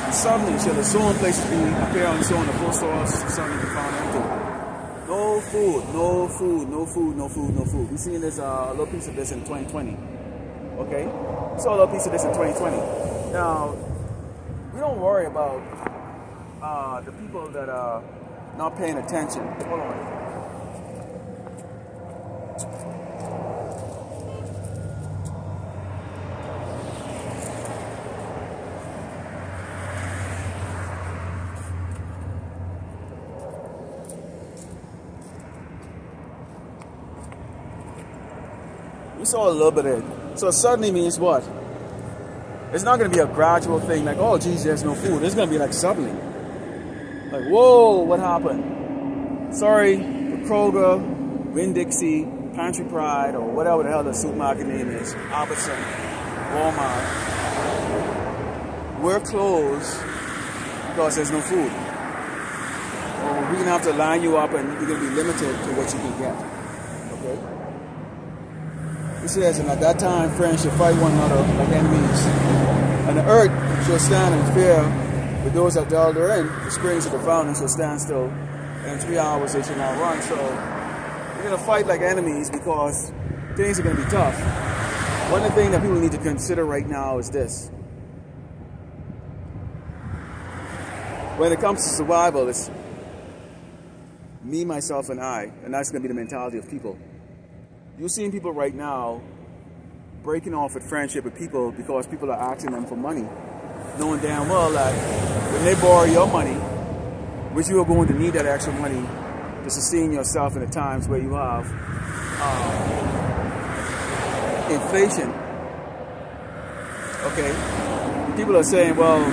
and suddenly shall the sown places appear on the sown, the full source suddenly be found empty. No food, no food, no food, no food, no food. We've seen this, a little piece of this in 2020. Okay? We saw a little piece of this in 2020. Now, we don't worry about the people that are not paying attention. Hold on. We saw a little bit of it. So suddenly means what? It's not going to be a gradual thing like, oh, geez, there's no food. It's going to be like suddenly. Like, whoa, what happened? Sorry, Kroger, Winn-Dixie, Pantry Pride, or whatever the hell the supermarket name is, Albertson, Walmart. We're closed because there's no food. Or we're going to have to line you up and you're going to be limited to what you can get. Okay? It says, and at that time, friends shall fight one another like enemies. And the earth shall stand in fear with those that dwell therein. The springs of the fountain shall stand still. And in 3 hours they shall not run. So we're going to fight like enemies because things are going to be tough. One of the things that people need to consider right now is this. When it comes to survival, it's me, myself, and I. And that's going to be the mentality of people. You're seeing people right now breaking off with friendship with people because people are asking them for money, knowing damn well that when they borrow your money, which you are going to need that extra money to sustain yourself in the times where you have inflation. Okay, people are saying, well,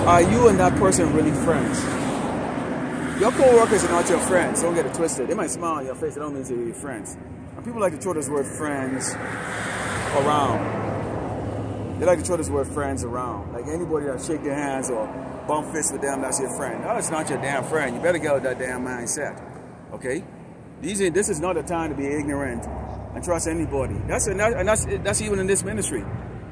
are you and that person really friends? Your co-workers are not your friends. Don't get it twisted. They might smile on your face. It don't mean they're your friends. People like to throw this word friends around. They like to throw this word friends around. Like anybody that shake their hands or bump fists with them, that's your friend. No, it's not your damn friend. You better get with that damn mindset. Okay? This is not the time to be ignorant and trust anybody. That's even in this ministry.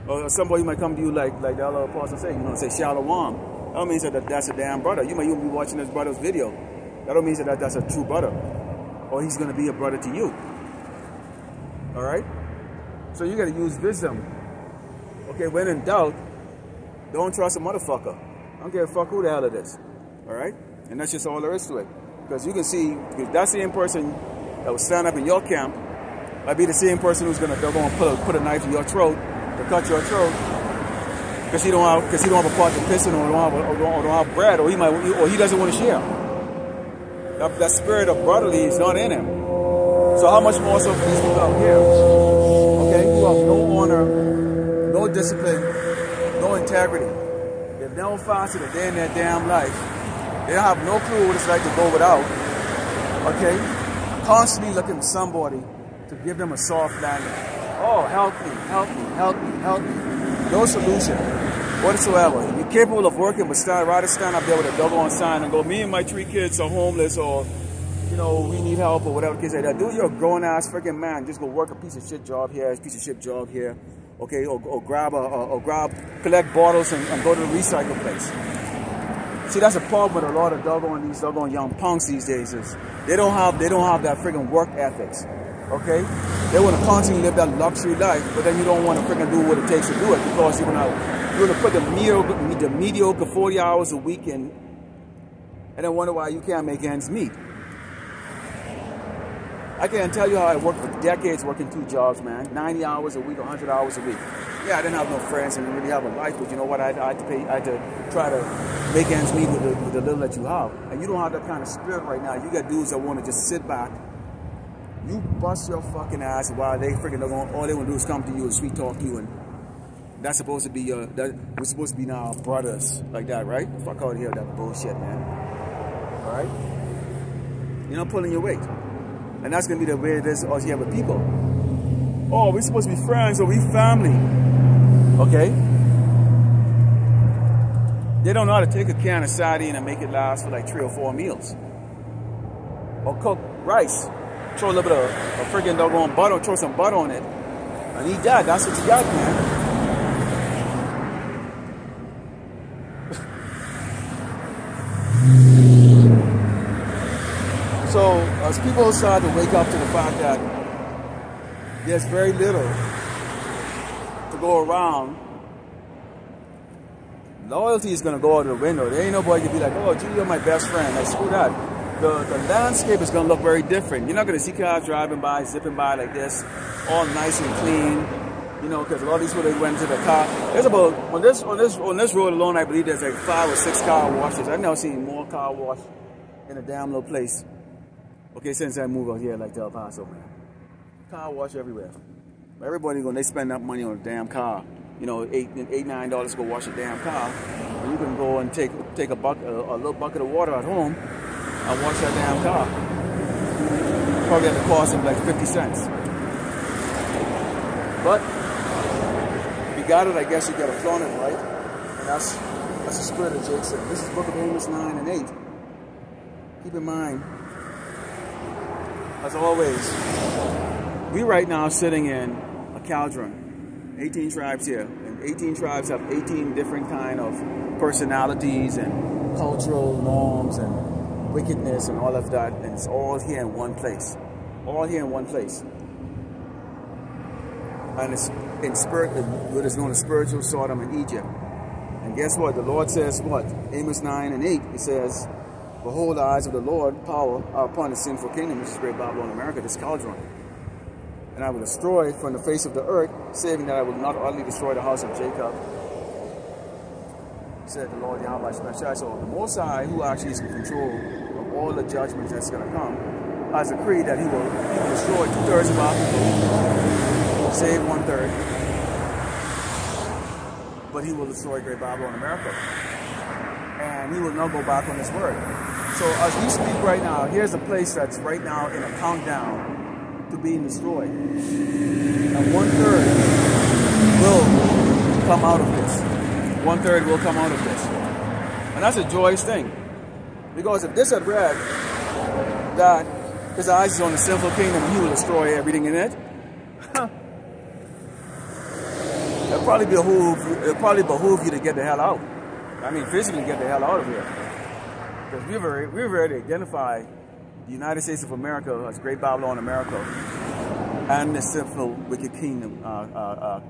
Or somebody might come to you like the other apostle say, say shalom. That means that that's a damn brother. You might even be watching this brother's video. that don't mean that that's a true brother, or he's going to be a brother to you. All right? So you got to use wisdom. Okay, when in doubt, don't trust a motherfucker. I don't give a fuck who the hell it is. All right? And that's just all there is to it. Because you can see, that same person that will stand up in your camp might be the same person who's going to put a knife in your throat to cut your throat because he don't have a pot to piss in, or don't have bread, or he doesn't want to share. That spirit of brotherly is not in him. So how much more so for these people out here? Okay, who have no honor, no discipline, no integrity. They've never fasted a day in their damn life. They don't have no clue what it's like to go without. Okay? Constantly looking for somebody to give them a soft landing. Oh, help me, help me, help me, help me. No solution whatsoever. You're capable of working, but rather stand up there with a doggone sign and go, me and my 3 kids are homeless, or, you know, we need help, or whatever the case like that. Do your grown ass freaking man. Just go work a piece of shit job here, a piece of shit job here. Okay, or collect bottles and go to the recycle place. See, that's a problem with a lot of these doggone young punks these days. Is they don't have that freaking work ethics. Okay, they want to constantly live that luxury life, but then you don't want to freaking do what it takes to do it, because you're gonna put the mediocre 40 hours a week in, and then wonder why you can't make ends meet. I can't tell you how I worked for decades working 2 jobs, man. 90 hours a week, 100 hours a week. Yeah, I didn't have no friends and really have a life, but you know what? I had to try to make ends meet with the little that you have. And you don't have that kind of spirit right now. You got dudes that want to just sit back. You bust your fucking ass while they freaking all they want to do is come to you and sweet talk you, and that's supposed to be we're supposed to be now brothers like that, right? Fuck out here with that bullshit, man. All right? You're not pulling your weight. And that's going to be the way it is all here with people. Oh, we're supposed to be friends, or we family. Okay? They don't know how to take a can of sardine and make it last for like 3 or 4 meals. Or cook rice. Throw a little bit of a friggin' doggone butter, throw some butter on it. And eat that. That's what you got, man. So, as people start to wake up to the fact that there's very little to go around, loyalty is going to go out the window. There ain't nobody to be like, oh, gee, you're my best friend. Like, screw that. The landscape is going to look very different. You're not going to see cars driving by, zipping by like this, all nice and clean. You know, because a lot of these people, they went to the car. There's about, on this road alone, I believe there's like 5 or 6 car washes. I've never seen more car wash in a damn little place. Okay, since I moved out here like to El Paso, man. Car wash everywhere. Everybody they spend that money on a damn car. You know, $8, $9 to go wash a damn car. And you can go and take a little bucket of water at home and wash that damn car. Probably at the cost of like 50 cents. But if you got it, I guess you gotta flaunt it, right? And that's the spirit of Jason. This is Book of Amos 9 and 8. Keep in mind, as always, we right now sitting in a cauldron. 18 tribes here. And 18 tribes have 18 different kind of personalities and cultural norms and wickedness and all of that. And it's all here in one place. All here in one place. And it's in spirit, what is known as spiritual Sodom in Egypt. And guess what? The Lord says what? Amos 9 and 8, it says, behold, the eyes of the Lord power are upon the sinful kingdom, which is great Babylon, America, this cauldron. And I will destroy it from the face of the earth, saving that I will not utterly destroy the house of Jacob, said the Lord Yahweh Shemashai. So the Most High, who actually is in control of all the judgments that's going to come, has decreed that he will destroy 2/3 of our people, save 1/3, but he will destroy great Babylon, America. And he will not go back on his word. So as we speak right now, here's a place that's right now in a countdown to being destroyed. And 1/3 will come out of this. 1/3 will come out of this. And that's a joyous thing. Because if this had read that his eyes is on the sinful kingdom and he will destroy everything in it, it'll probably behoove you to get the hell out. I mean, physically get the hell out of here. Because we've already identified the United States of America as Great Babylon America and the sinful wicked kingdom,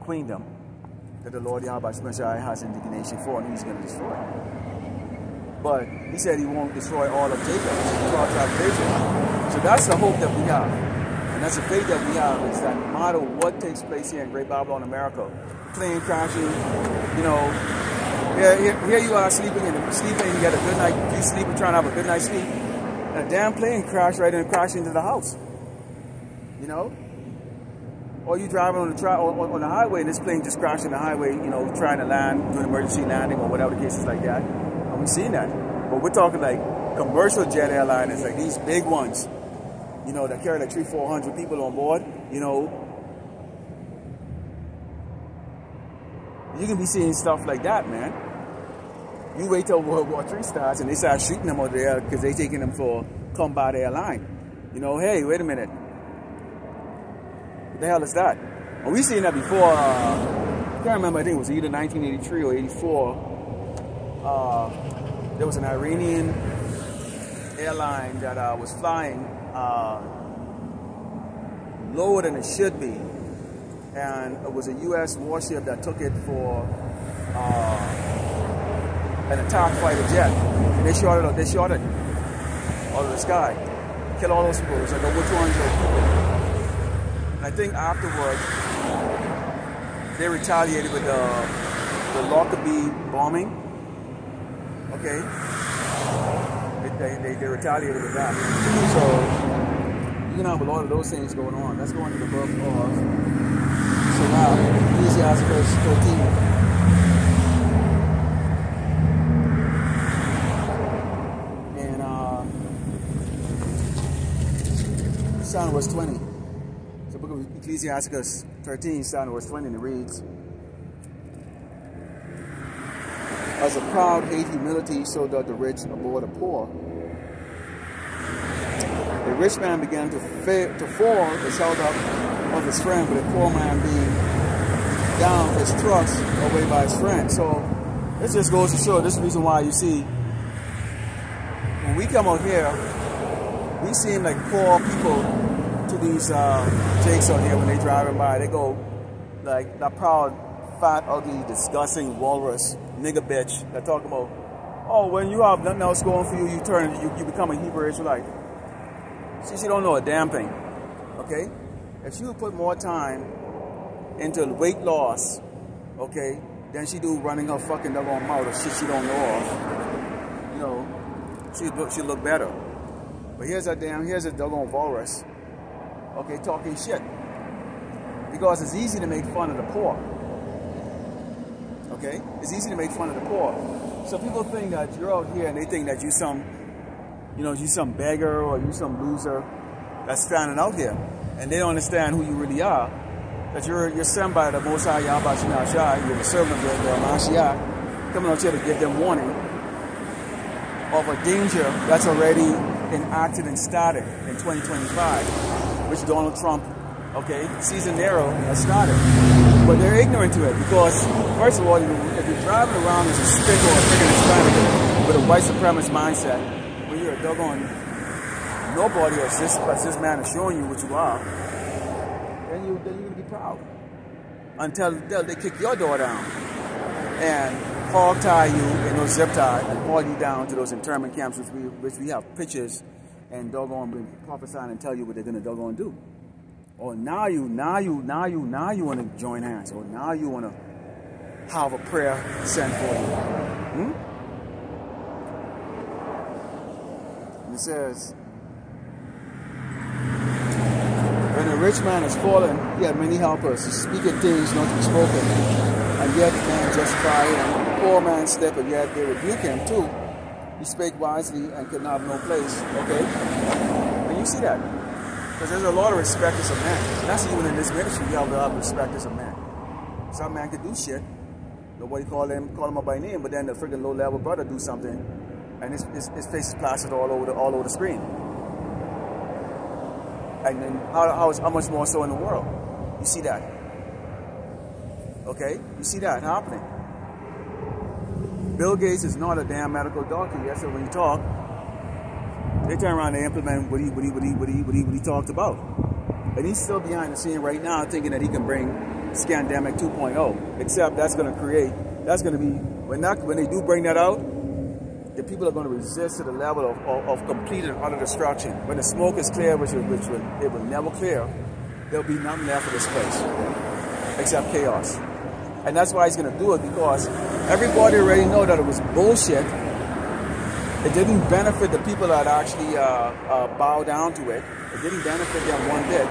queendom that the Lord Yahweh Shai has indignation for, and he's going to destroy. But he said he won't destroy all of Jacob, 12 tribes of Jacob. So that's the hope that we have. And that's the faith that we have, is that no matter what takes place here in Great Babylon America, plane crashing, you know, here you are sleeping, you get a good night, you sleeping, trying to have a good night's sleep, and a damn plane crashed right in and crashed into the house. You know? Or you driving on the highway and this plane just crashed in the highway, you know, trying to land, doing emergency landing or whatever the case is like that. And we've seen that. But we're talking like commercial jet airliners, like these big ones, you know, that carry like 300-400 people on board, you know. You can be seeing stuff like that, man. You wait till World War III starts and they start shooting them over there because they're taking them for combat airline. You know, hey, wait a minute. What the hell is that? And we've seen that before. I can't remember, I think it was either 1983 or 84. There was an Iranian airline that was flying lower than it should be. And it was a U.S. warship that took it for an attack fighter jet. And they shot it out of the sky. Killed all those people. It was like over 200 people. And I think afterwards, they retaliated with the Lockerbie bombing. Okay? They retaliated with that. So, you can have a lot of those things going on. Let's go into the book of Ecclesiastes 13. And starting verse 20. So book of Ecclesiastes 13, starting verse 20, and it reads, as the proud hate humility, so doth the rich abhor the poor. The rich man began to fall, is held up of his friend, but a poor man being down is thrust away by his friend. So this just goes to show, this is the reason why you see, when we come out here, we seem like poor people to these jakes out here when they driving by. They go like that proud, fat, ugly, disgusting walrus, nigger bitch that talk about, oh, when you have nothing else going for you, you become a Hebrew Israelite. She don't know a damn thing, okay? If she would put more time into weight loss, okay, than she do running her fucking doggone mouth of shit she don't know of, you know, she'd look better. But here's a doggone walrus, okay, talking shit. Because it's easy to make fun of the poor, okay? It's easy to make fun of the poor. So people think that you're out here and they think that you some beggar or you some loser that's standing out here. And they don't understand who you really are. That you're sent by the Most High Yahweh Shai, you're the servant of the Mashiach, coming out here to give them warning of a danger that's already enacted and started in 2025, which Donald Trump, okay, season narrow has started. But they're ignorant to it because, first of all, if you're driving around as a stick or a freaking Hispanic with a white supremacist mindset, when you're a doggone nobody as this man is showing you what you are, then you're going to be proud. Until they kick your door down and hog tie you in those zip tie and haul you down to those internment camps, which we have pictures and doggone prophesying and tell you what they're going to doggone do. Or now you want to join hands. Or now you want to have a prayer sent for you. And it says, when a rich man is fallen, he had many helpers, speaking things not to be spoken, and yet the man justified him. The poor man slept, and yet they rebuke him too. He spake wisely and could not have no place. Okay? And you see that. Because there's a lot of respecters of men. And that's even in this ministry, you have a lot of respecters of men. Some man could do shit. Nobody call him up by name, but then the freaking low-level brother do something, and his face is plastered all over the screen. And then how much more so in the world? You see that. Okay? You see that happening. Bill Gates is not a damn medical doctor. Yes, sir, when you talk, They turn around and implement what he talked about. And he's still behind the scene right now thinking that he can bring Scandemic 2.0. Except that's going to be, when they do bring that out, the people are going to resist to the level of complete and utter destruction. When the smoke is clear, which it will never clear, there'll be nothing left for this place except chaos. And that's why he's going to do it, because everybody already know that it was bullshit. It didn't benefit the people that actually bow down to it. It didn't benefit them one bit.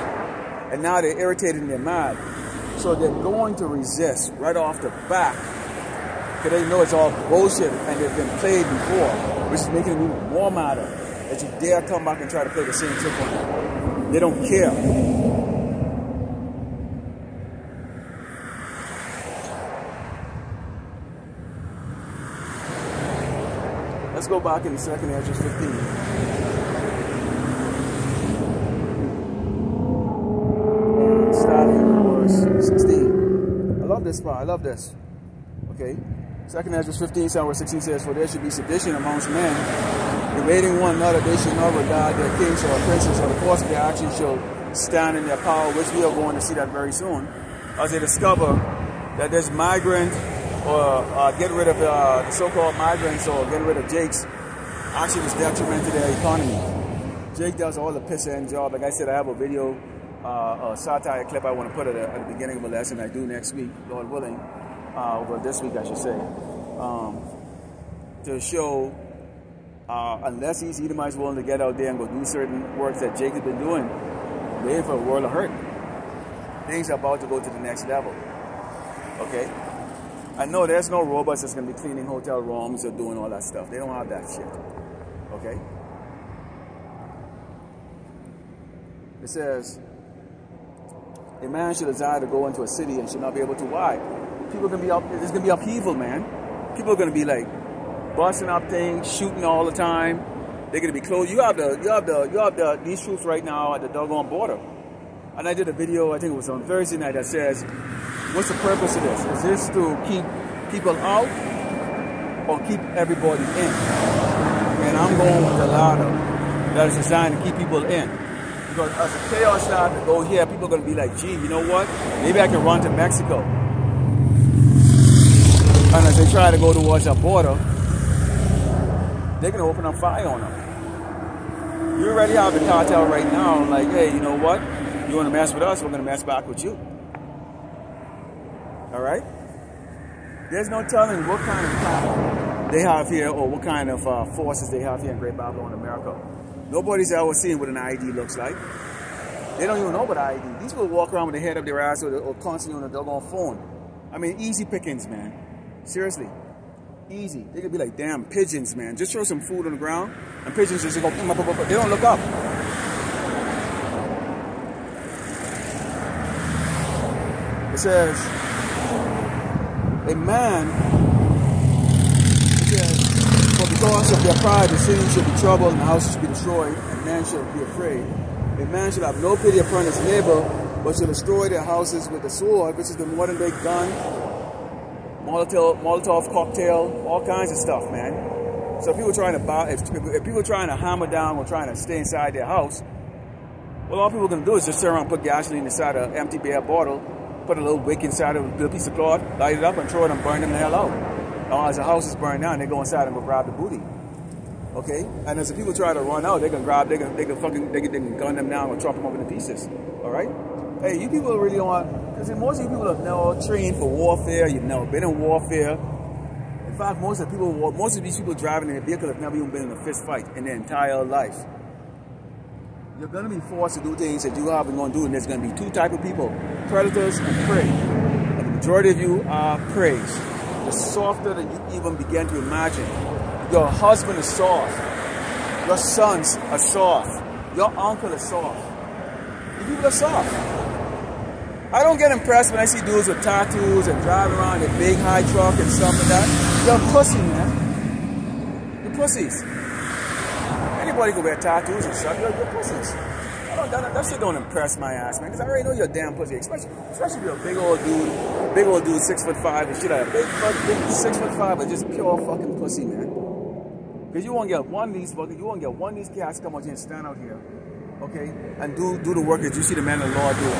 And now they're irritated and they're mad. So they're going to resist right off the back, because they know it's all bullshit and they've been played before, which is making them even more madder that you dare come back and try to play the same trick on them. They don't care. Let's go back in 2nd Ezra 15. Starting in verse 16. I love this part. I love this. Okay. 2nd Ezra 15, verse 16 says, "For there should be sedition amongst men, invading one another. They should not regard their kings or princes, or the course of their actions shall stand in their power," which we are going to see that very soon, as they discover that there's migrant, or get rid of the so-called migrants, or get rid of Jakes, actually was detriment to their economy. Jake does all the piss-end job. Like I said, I have a video, a satire clip I want to put at the beginning of a lesson I do next week, Lord willing. Well, this week I should say, to show, unless these Edomites willing to get out there and go do certain works that Jake has been doing, they're in for a world of hurt. Things are about to go to the next level. Okay? I know there's no robots that's going to be cleaning hotel rooms or doing all that stuff. They don't have that shit. Okay? It says, "A man should desire to go into a city and should not be able to." Why? People are going to be up. There's going to be upheaval, man. People are going to be like busting up things, shooting all the time. They're going to be closed. You have these troops right now at the doggone border. And I did a video, I think it was on Thursday night, that says, what's the purpose of this? Is this to keep people out or keep everybody in? And I'm going with the latter. That is designed to keep people in. Because as the chaos starts to go here, people are going to be like, gee, you know what? Maybe I can run to Mexico. And as they try to go towards our border, they're going to open up fire on them. You already have the cartel right now, like, hey, you know what? You want to mess with us, we're going to mess back with you. All right? There's no telling what kind of power they have here, or what kind of forces they have here in Great Babylon, America. Nobody's ever seen what an ID looks like. They don't even know what ID. These people walk around with their head up their ass, or constantly on a doggone phone. I mean, easy pickings, man. Seriously. Easy. They could be like damn pigeons, man. Just throw some food on the ground, and pigeons just go, they don't look up. It says, a man, it says, "For because of their pride, the city should be troubled, and the houses should be destroyed, and man shall be afraid. A man shall have no pity upon his neighbor, but shall destroy their houses with the sword," which is the modern day gun, Molotov cocktail, all kinds of stuff, man. So if people trying to buy, if people trying to hammer down or trying to stay inside their house, well, all people are going to do is just turn around and put gasoline inside an empty beer bottle, put a little wick inside of a piece of cloth, light it up, and throw it and burn them the hell out. As the house is burned down, they go inside and go grab the booty. Okay? And as the people try to run out, they can gun them down or chop them up into pieces. All right? Hey, you people really want, because most of you people have never trained for warfare. You've never been in warfare. In fact, most of these people driving in a vehicle have never even been in a fist fight in their entire life. You're going to be forced to do things that you haven't going to do, and there's going to be two types of people: predators and prey. And the majority of you are preys. The softer than you even begin to imagine. Your husband is soft. Your sons are soft. Your uncle is soft. You people are soft. I don't get impressed when I see dudes with tattoos and driving around in a big high truck and stuff like that. You're pussy, man. You're pussies. Anybody can wear tattoos and stuff. You're pussies. That shit don't impress my ass, man. Because I already know you're a damn pussy. Especially if you're a big old dude, 6'5" and shit like that. Big 6'5", but just pure fucking pussy, man. Because you won't get one of these fuckers, you won't get one of these cats come out here and stand out here, okay, and do the work that you see the man of the Lord doing.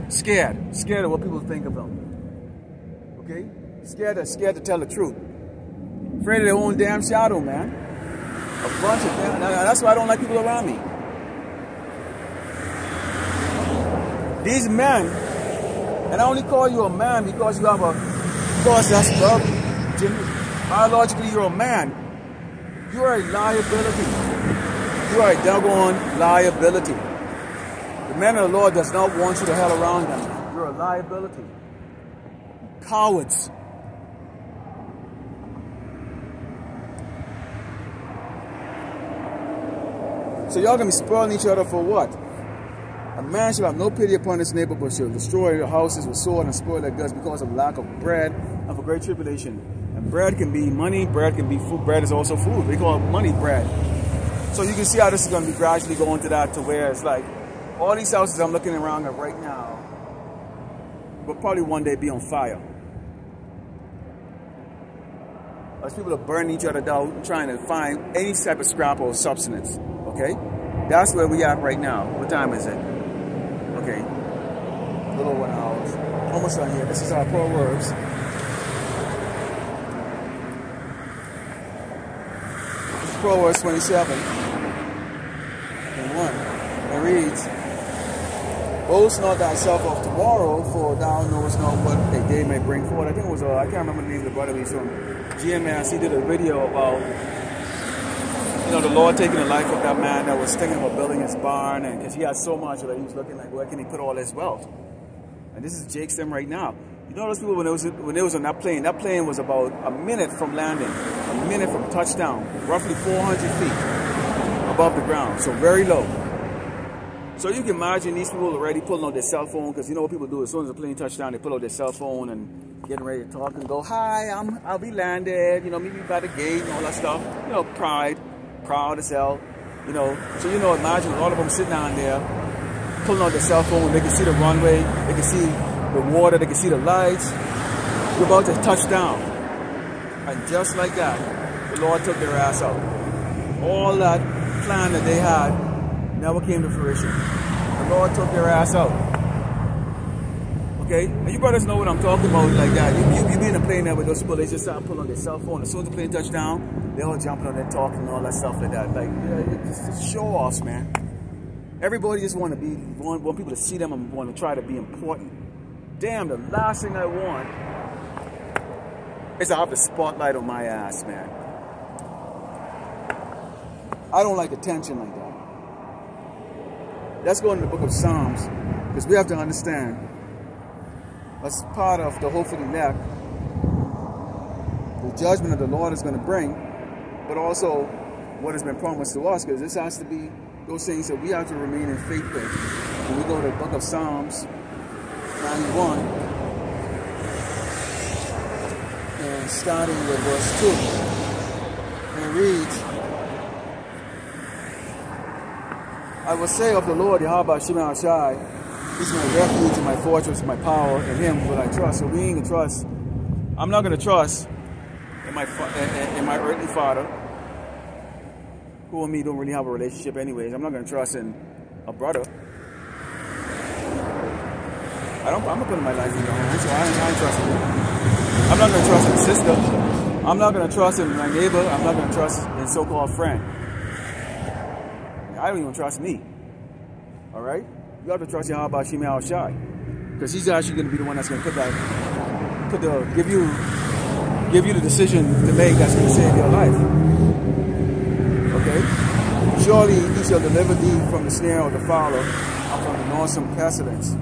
Scared of what people think of them. Okay? Scared to tell the truth. Afraid of their own damn shadow, man. A bunch of them. That's why I don't like people around me. These men, and I only call you a man because you have because that's love. Biologically, you're a man. You are a liability. You are a doggone liability. The man of the Lord does not want you to hell around them. You're a liability. Cowards. So y'all gonna be spoiling each other for what? A man shall have no pity upon his neighbor, but shall destroy their houses with sword and spoil their goods because of lack of bread and for great tribulation. And bread can be money, bread can be food. Bread is also food. They call it money bread. So you can see how this is going to be gradually going to that to where it's like all these houses I'm looking around at right now will probably one day be on fire. As people are burning each other down, trying to find any type of scrap or substance. Okay? That's where we at right now. What time is it? Okay. A little over 1 hour. Almost done here. This is our Proverbs. This is Proverbs 27 and 1. It reads, boast not thyself of tomorrow, for thou knowest not what a day may bring forth. I think it was, I can't remember the name of the brother. He's from GMS. He did a video about, you know, the Lord taking the life of that man that was thinking about building his barn, and because he had so much that he was looking like, where can he put all his wealth? And this is Jake's them right now. You know those people when they was on that plane was about a minute from landing, a minute from touchdown, roughly 400 feet above the ground, so very low. So you can imagine these people already pulling out their cell phone, because you know what people do as soon as the plane touchdown, they pull out their cell phone and getting ready to talk and go, hi, I'll be landed, you know, meet me by the gate and all that stuff. You know, proud as hell, you know. So you know, imagine all of them sitting down there, pulling out their cell phone. They can see the runway, they can see the water, they can see the lights. You're about to touch down, and just like that, the Lord took their ass out. All that plan that they had never came to fruition. The Lord took their ass out. Okay? And you brothers know what I'm talking about like that. You be in a plane there with those people, they just start pulling on their cell phone. As soon as the plane touched down, they all jumping on there talking and all that stuff like that. Like, yeah, it's just show-offs, man. Everybody just want people to see them and want to try to be important. Damn, the last thing I want is to have the spotlight on my ass, man. I don't like attention like that. Let's go into the book of Psalms, because we have to understand, as part of the hopefully elect, the judgment of the Lord is going to bring, but also what has been promised to us, because this has to be those things that we have to remain in faith with. When we go to the book of Psalms 91, and starting with verse 2, and it reads, I will say of the Lord, Yahweh Shema Shai, He's my refuge and my fortress, my power, in Him will I trust. So we ain't gonna trust. I'm not gonna trust in my earthly father, who and me don't really have a relationship anyways. I'm not gonna trust in a brother. I'm not putting my life in your hands, so I ain't trusting you. I'm not gonna trust in a sister. I'm not gonna trust in my neighbor. I'm not gonna trust in so-called friend. I don't even trust me. All right? You have to trust Yahweh Shema Shai, because He's actually going to be the one that's going to give you the decision to make that's going to save your life. Okay? Surely He shall deliver thee from the snare of the fowler and from the noisome pestilence.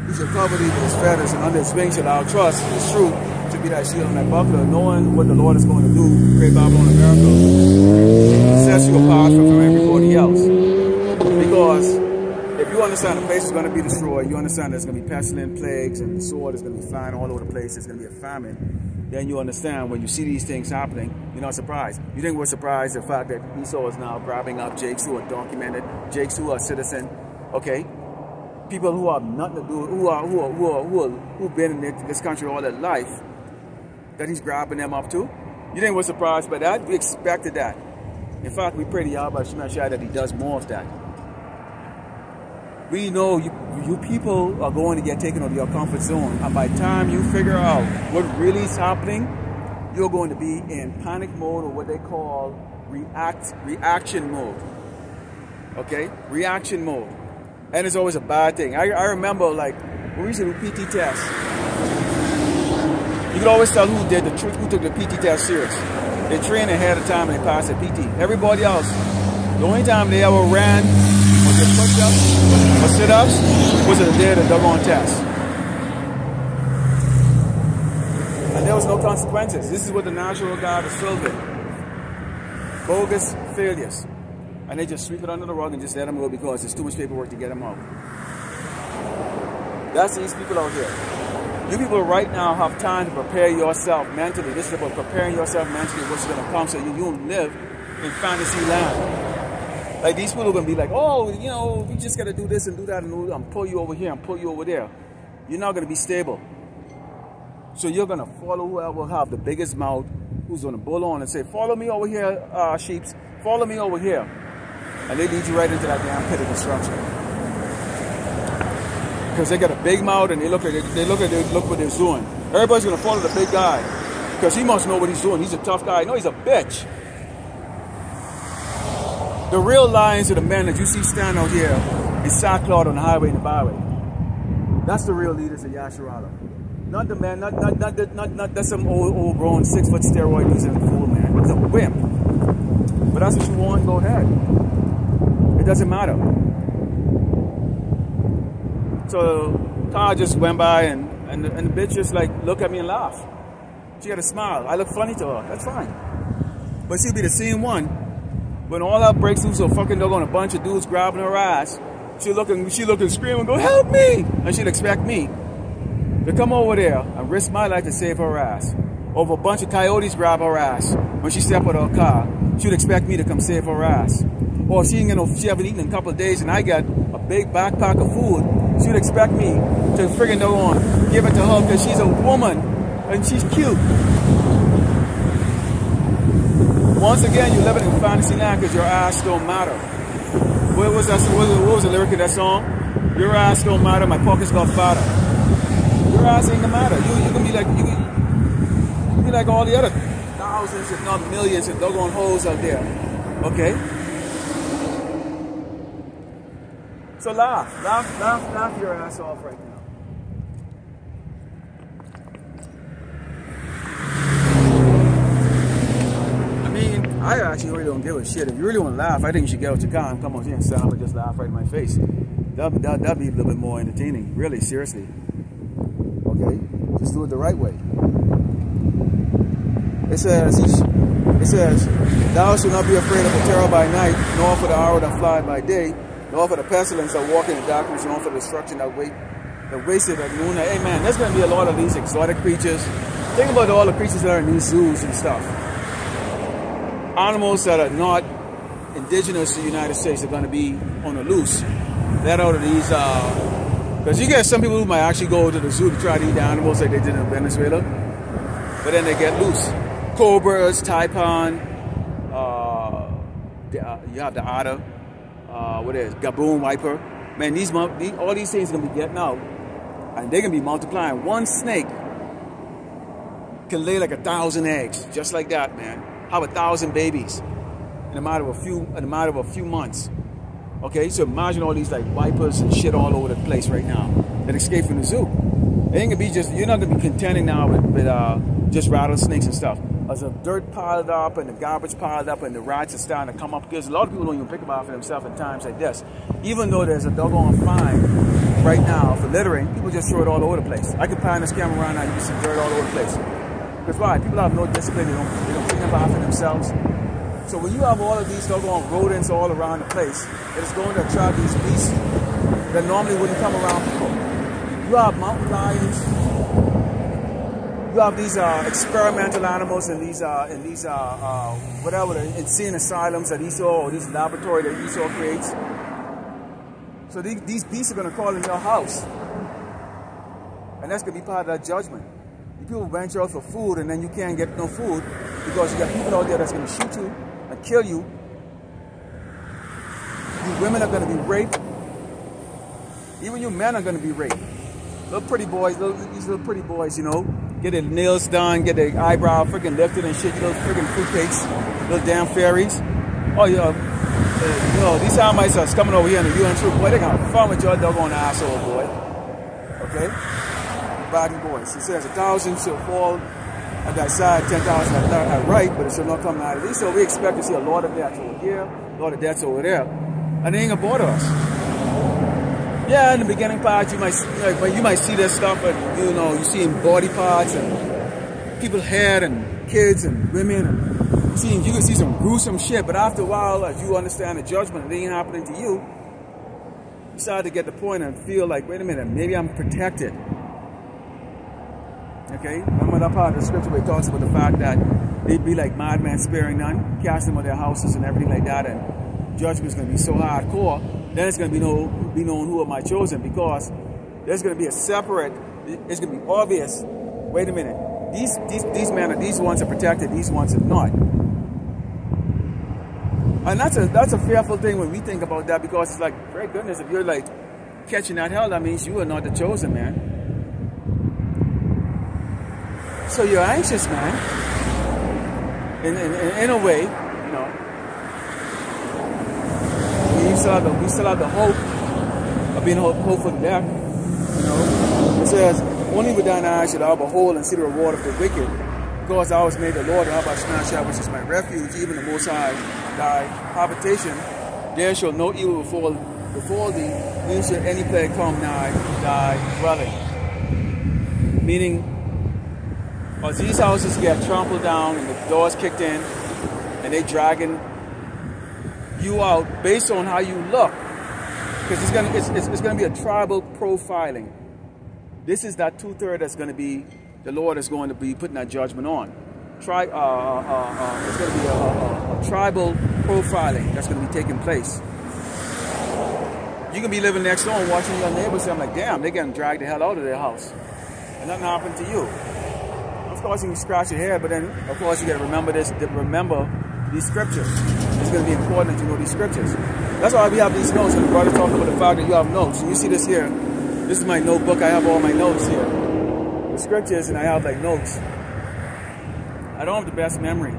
He shall cover thee with His feathers, and under His wings shall thou trust. His truth to be thy shield and thy buckler, knowing what the Lord is going to do, great Babylon and miracles. Sets you apart from everybody else. Because if you understand the place is going to be destroyed, you understand there's going to be pestilence, plagues, and the sword is going to be flying all over the place, there's going to be a famine, then you understand when you see these things happening, you're not surprised. You think we're surprised at the fact that Esau is now grabbing up Jakes who are documented, Jakes who are citizen, okay? People who have nothing to do, who've been in this country all their life, that he's grabbing them up too? You didn't was surprised by that. We expected that. In fact, we pray to Yahweh Shemashai that he does more of that. We know you people are going to get taken out of your comfort zone. And by the time you figure out what really is happening, you're going to be in panic mode, or what they call reaction mode. Okay? Reaction mode. And it's always a bad thing. I remember, like, when we used to do PT tests, you could always tell who took the PT test serious. They trained ahead of time and they passed the PT. Everybody else, the only time they ever ran was their push-ups or sit-ups was the day of the doggone test. And there was no consequences. This is what the National Guard is filled with. Bogus failures. And they just sweep it under the rug and just let them go because there's too much paperwork to get them out. That's these people out here. You people right now have time to prepare yourself mentally. This is about preparing yourself mentally what's going to come, so you don't live in fantasy land. Like, these people are going to be like, oh, you know, we just got to do this and do that, and I'm pull you over here and pull you over there. You're not going to be stable. So you're going to follow whoever will have the biggest mouth, who's going to bull on and say, follow me over here, sheeps. Follow me over here. And they lead you right into that damn pit of destruction. Because they got a big mouth and they look what they're doing. Everybody's gonna follow the big guy because he must know what he's doing. He's a tough guy. No, he's a bitch. The real lions are the men that you see stand out here in sackcloth on the highway and the byway. That's the real leaders of Yasharala. Not the man, not some old grown 6-foot steroid using fool man. He's a wimp. But that's what you want. Go ahead. It doesn't matter. So car just went by and the bitch just like look at me and laugh. She had a smile. I look funny to her. That's fine. But she'll be the same one when all that breaks loose, so fucking dog on a bunch of dudes grabbing her ass. She look and scream and go, help me! And she'd expect me to come over there and risk my life to save her ass. Over a bunch of coyotes grab her ass when she step out of her car. She'd expect me to come save her ass. Or if she haven't eaten in a couple of days and I got a big backpack of food, she'd expect me to friggin' go on, give it to her because she's a woman and she's cute. Once again, you're living in fantasy land because your ass don't matter. What was the lyric of that song? Your ass don't matter, my pockets got fatter. Your ass ain't gonna matter. You can be like you can be like all the other thousands, if not millions, of doggone hoes out there. Okay? So laugh your ass off right now. I mean, I actually really don't give a shit. If you really want to laugh, I think you should get out your car and come on here and stand up and just laugh right in my face. That'd be a little bit more entertaining. Really, seriously. Okay? Just do it the right way. It says, thou shalt not be afraid of the terror by night, nor for the arrow that flieth by day, nor for the pestilence that walk in the darkness, nor for the destruction that wasted at noon. Hey man, there's going to be a lot of these exotic creatures. Think about all the creatures that are in these zoos and stuff. Animals that are not indigenous to the United States are going to be on the loose. Let out of these, because you get some people who might actually go to the zoo to try to eat the animals like they did in Venezuela, but then they get loose. Cobras, taipan, you have the otter, what is Gaboon Viper. Man, all these things are gonna be getting out, and they're gonna be multiplying. One snake can lay like 1,000 eggs, just like that, man. Have 1,000 babies in a matter of a few months. Okay, so imagine all these like vipers and shit all over the place right now that escape from the zoo. It ain't gonna be just, you're not gonna be contending now with just rattlesnakes and stuff. As the dirt piled up and the garbage piled up and the rats are starting to come up, because a lot of people don't even pick about for themselves in times like this. Even though there's a doggone fine right now for littering, people just throw it all over the place. I can pan this camera around now, you can see dirt all over the place. Because why? People have no discipline, they don't pick about for themselves. So when you have all of these doggone rodents all around the place, it is going to attract these beasts that normally wouldn't come around people. You have mountain lions. You have these experimental animals and these whatever, the insane asylums that Esau, or these laboratory that Esau creates. So these beasts are going to call in your house. And that's going to be part of that judgment. You people venture out for food and then you can't get no food because you got people out there that's going to shoot you and kill you. You women are going to be raped. Even you men are going to be raped. Little pretty boys, these little pretty boys, you know, get their nails done, get their eyebrow freaking lifted and shit, you little freaking fruitcakes, little damn fairies. Oh, yeah, you know, these Hamites are coming over here in the UN troop. Boy, they got fun with your doggone asshole, boy. Okay? Body boys. He says 1,000 shall fall at that side, 10,000 at right, but it shall not come out of these. So we expect to see a lot of deaths over here, a lot of deaths over there. And they ain't gonna bother us. Yeah, in the beginning part, you might see this stuff, and you know, you see body parts and people's hair and kids and women, and you can see some gruesome shit. But after a while, as you understand the judgment, it ain't happening to you. You start to get the point and feel like, wait a minute, maybe I'm protected. Okay, remember that part of the scripture where it talks about the fact that they'd be like madmen sparing none, cast them out of their houses and everything like that, and judgment's going to be so hardcore. Then it's going to be known who am I chosen, because there's going to be a separate. It's going to be obvious. Wait a minute, these men, these ones are protected, these ones are not. And that's a fearful thing when we think about that, because it's like, great goodness, if you're like catching that hell, that means you are not the chosen man. So you're anxious, man. In a way, you know. We still have the hope of being hopeful to death. You know, it says, "Only with thine eyes shall thou behold and see the reward of the wicked, because thou hast made the Lord Abba-Shana, which is my refuge, even the Most High, thy habitation. There shall no evil befall thee, neither shall any plague come nigh thy dwelling." Meaning, as these houses get trampled down and the doors kicked in, and they dragging you out based on how you look, because it's gonna be a tribal profiling. This is that 2/3 that's gonna be, the Lord is going to be putting that judgment on. It's gonna be a tribal profiling that's gonna be taking place. You can be living next door and watching your neighbors say, I'm like, damn, they're getting dragged the hell out of their house, and nothing happened to you. Of course, you can scratch your head, but then, of course, you got to remember this. Remember these scriptures. It's going to be important that you know these scriptures. That's why we have these notes. And the brother talked about the fact that you have notes. And you see this here. This is my notebook. I have all my notes here. The scriptures, and I have like notes. I don't have the best memory,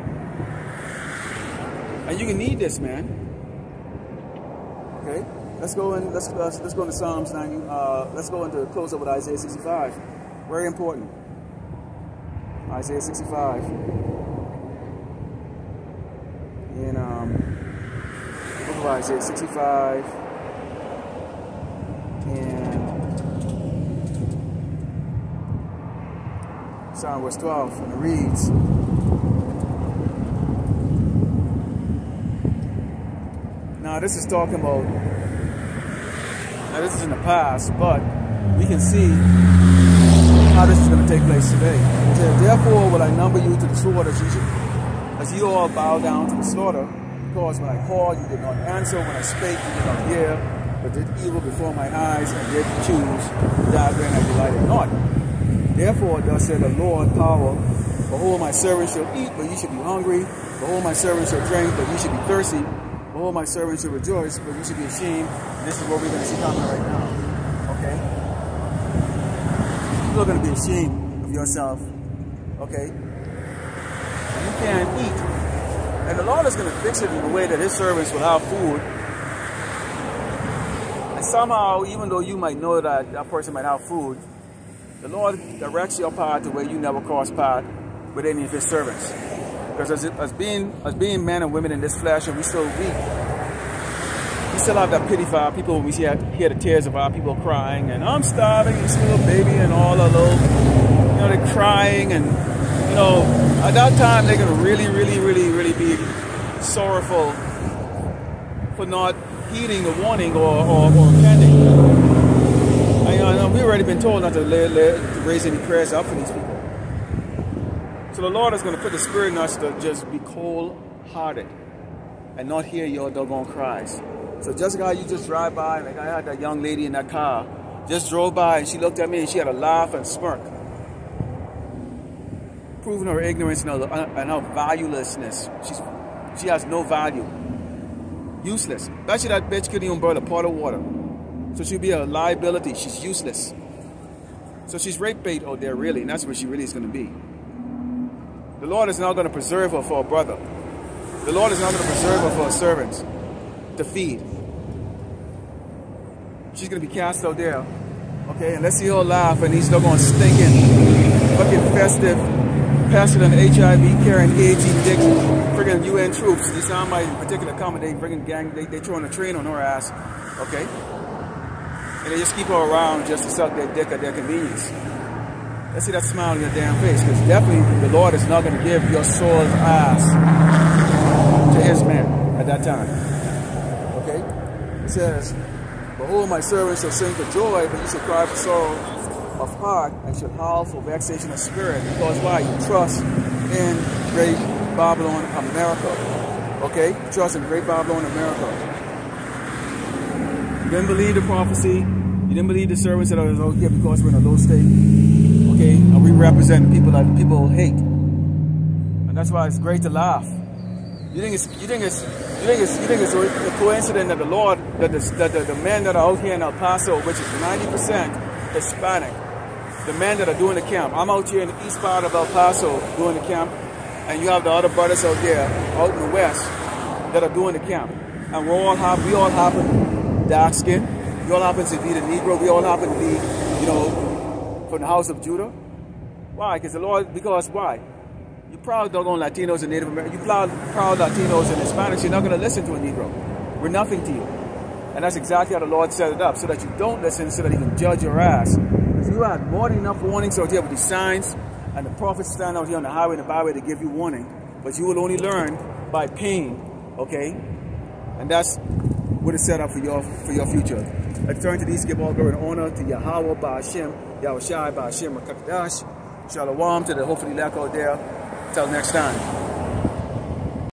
and you can need this, man. Okay, let's go in. Let's go into Psalms 90. Let's go into close up with Isaiah 65. Very important. Isaiah 65. In book of Isaiah 65 and Psalm verse 12, and it reads, now this is talking about, now this is in the past, but we can see how this is going to take place today. It says, therefore will I number you to the sword as you all bow down to the slaughter, because when I called you did not answer, when I spake you did not hear, but did evil before my eyes, and did choose that wherein I delighted not. Therefore thus said the Lord power, behold my servant shall eat, but ye shall be hungry. Behold my servant shall drink, but ye shall be thirsty. Behold my servant shall rejoice, but ye shall be ashamed. This is what we're going to see coming right now. Okay? You're going to be ashamed of yourself. Okay? You can't eat. And the Lord is going to fix it in a way that his servants will have food. And somehow, even though you might know that that person might have food, the Lord directs your path to where you never cross path with any of his servants. Because as being men and women in this flesh, and we still weak, we still have that pity for our people when we hear the tears of our people crying, and I'm starving, this little baby, and all the little, you know, they're crying, and you know, at that time they're gonna really be sorrowful for not heeding the warning or repenting. And we've already been told not to raise any prayers up for these people. So the Lord is going to put the Spirit in us to just be cold-hearted and not hear your doggone cries. So just like how you just drive by, like I had that young lady in that car, just drove by and she looked at me and she had a laugh and smirk. proving her ignorance and her valuelessness. She has no value. Useless. Especially that bitch couldn't even boil a pot of water. So she'll be a liability. She's useless. So she's rape bait out there, really, and that's where she really is going to be. The Lord is not going to preserve her for a brother. The Lord is not going to preserve her for her servants to feed. She's going to be cast out there. Okay, and let's see her laugh and he's still going stinking, fucking festive, pestilent, HIV carrying, AG dick, friggin' UN troops. These are my particular comment. They friggin' gang, they throwing a train on her ass. Okay? And they just keep her around just to suck their dick at their convenience. Let's see that smile on your damn face, because definitely the Lord is not going to give your soul's ass to his man at that time. Okay? It says, behold, my servants shall sing for joy, but you shall cry for sorrow of heart, and shall howl for vexation of spirit. Because why? You trust in great Babylon, America. Okay? You trust in great Babylon, America. You didn't believe the prophecy. You didn't believe the servants that are out here because we're in a low state. Okay? And we represent people that people hate. And that's why it's great to laugh. You think it's a coincidence that the Lord, that the men that are out here in El Paso, which is 90% Hispanic, the men that are doing the camp. I'm out here in the east part of El Paso doing the camp, and you have the other brothers out there, out in the west, that are doing the camp. And we all happen dark skin. We all happen to be the Negro. We all happen to be, you know, from the house of Judah. Why? Because why? You proud doggone Latinos and Native Americans, you proud Latinos and Hispanics, you're not going to listen to a Negro. We're nothing to you. And that's exactly how the Lord set it up, so that you don't listen, so that he can judge your ass. Because you had more than enough warnings out here with these signs, and the prophets stand out here on the highway and the byway to give you warning. But you will only learn by pain, okay? And that's what is set up for your future. Let's turn to these, give all glory and honor to Yahweh, Ba'ashem, Yahushai, Ba'ashem, Rakakadash. Shalom to the hopefully lack out there. Till next time.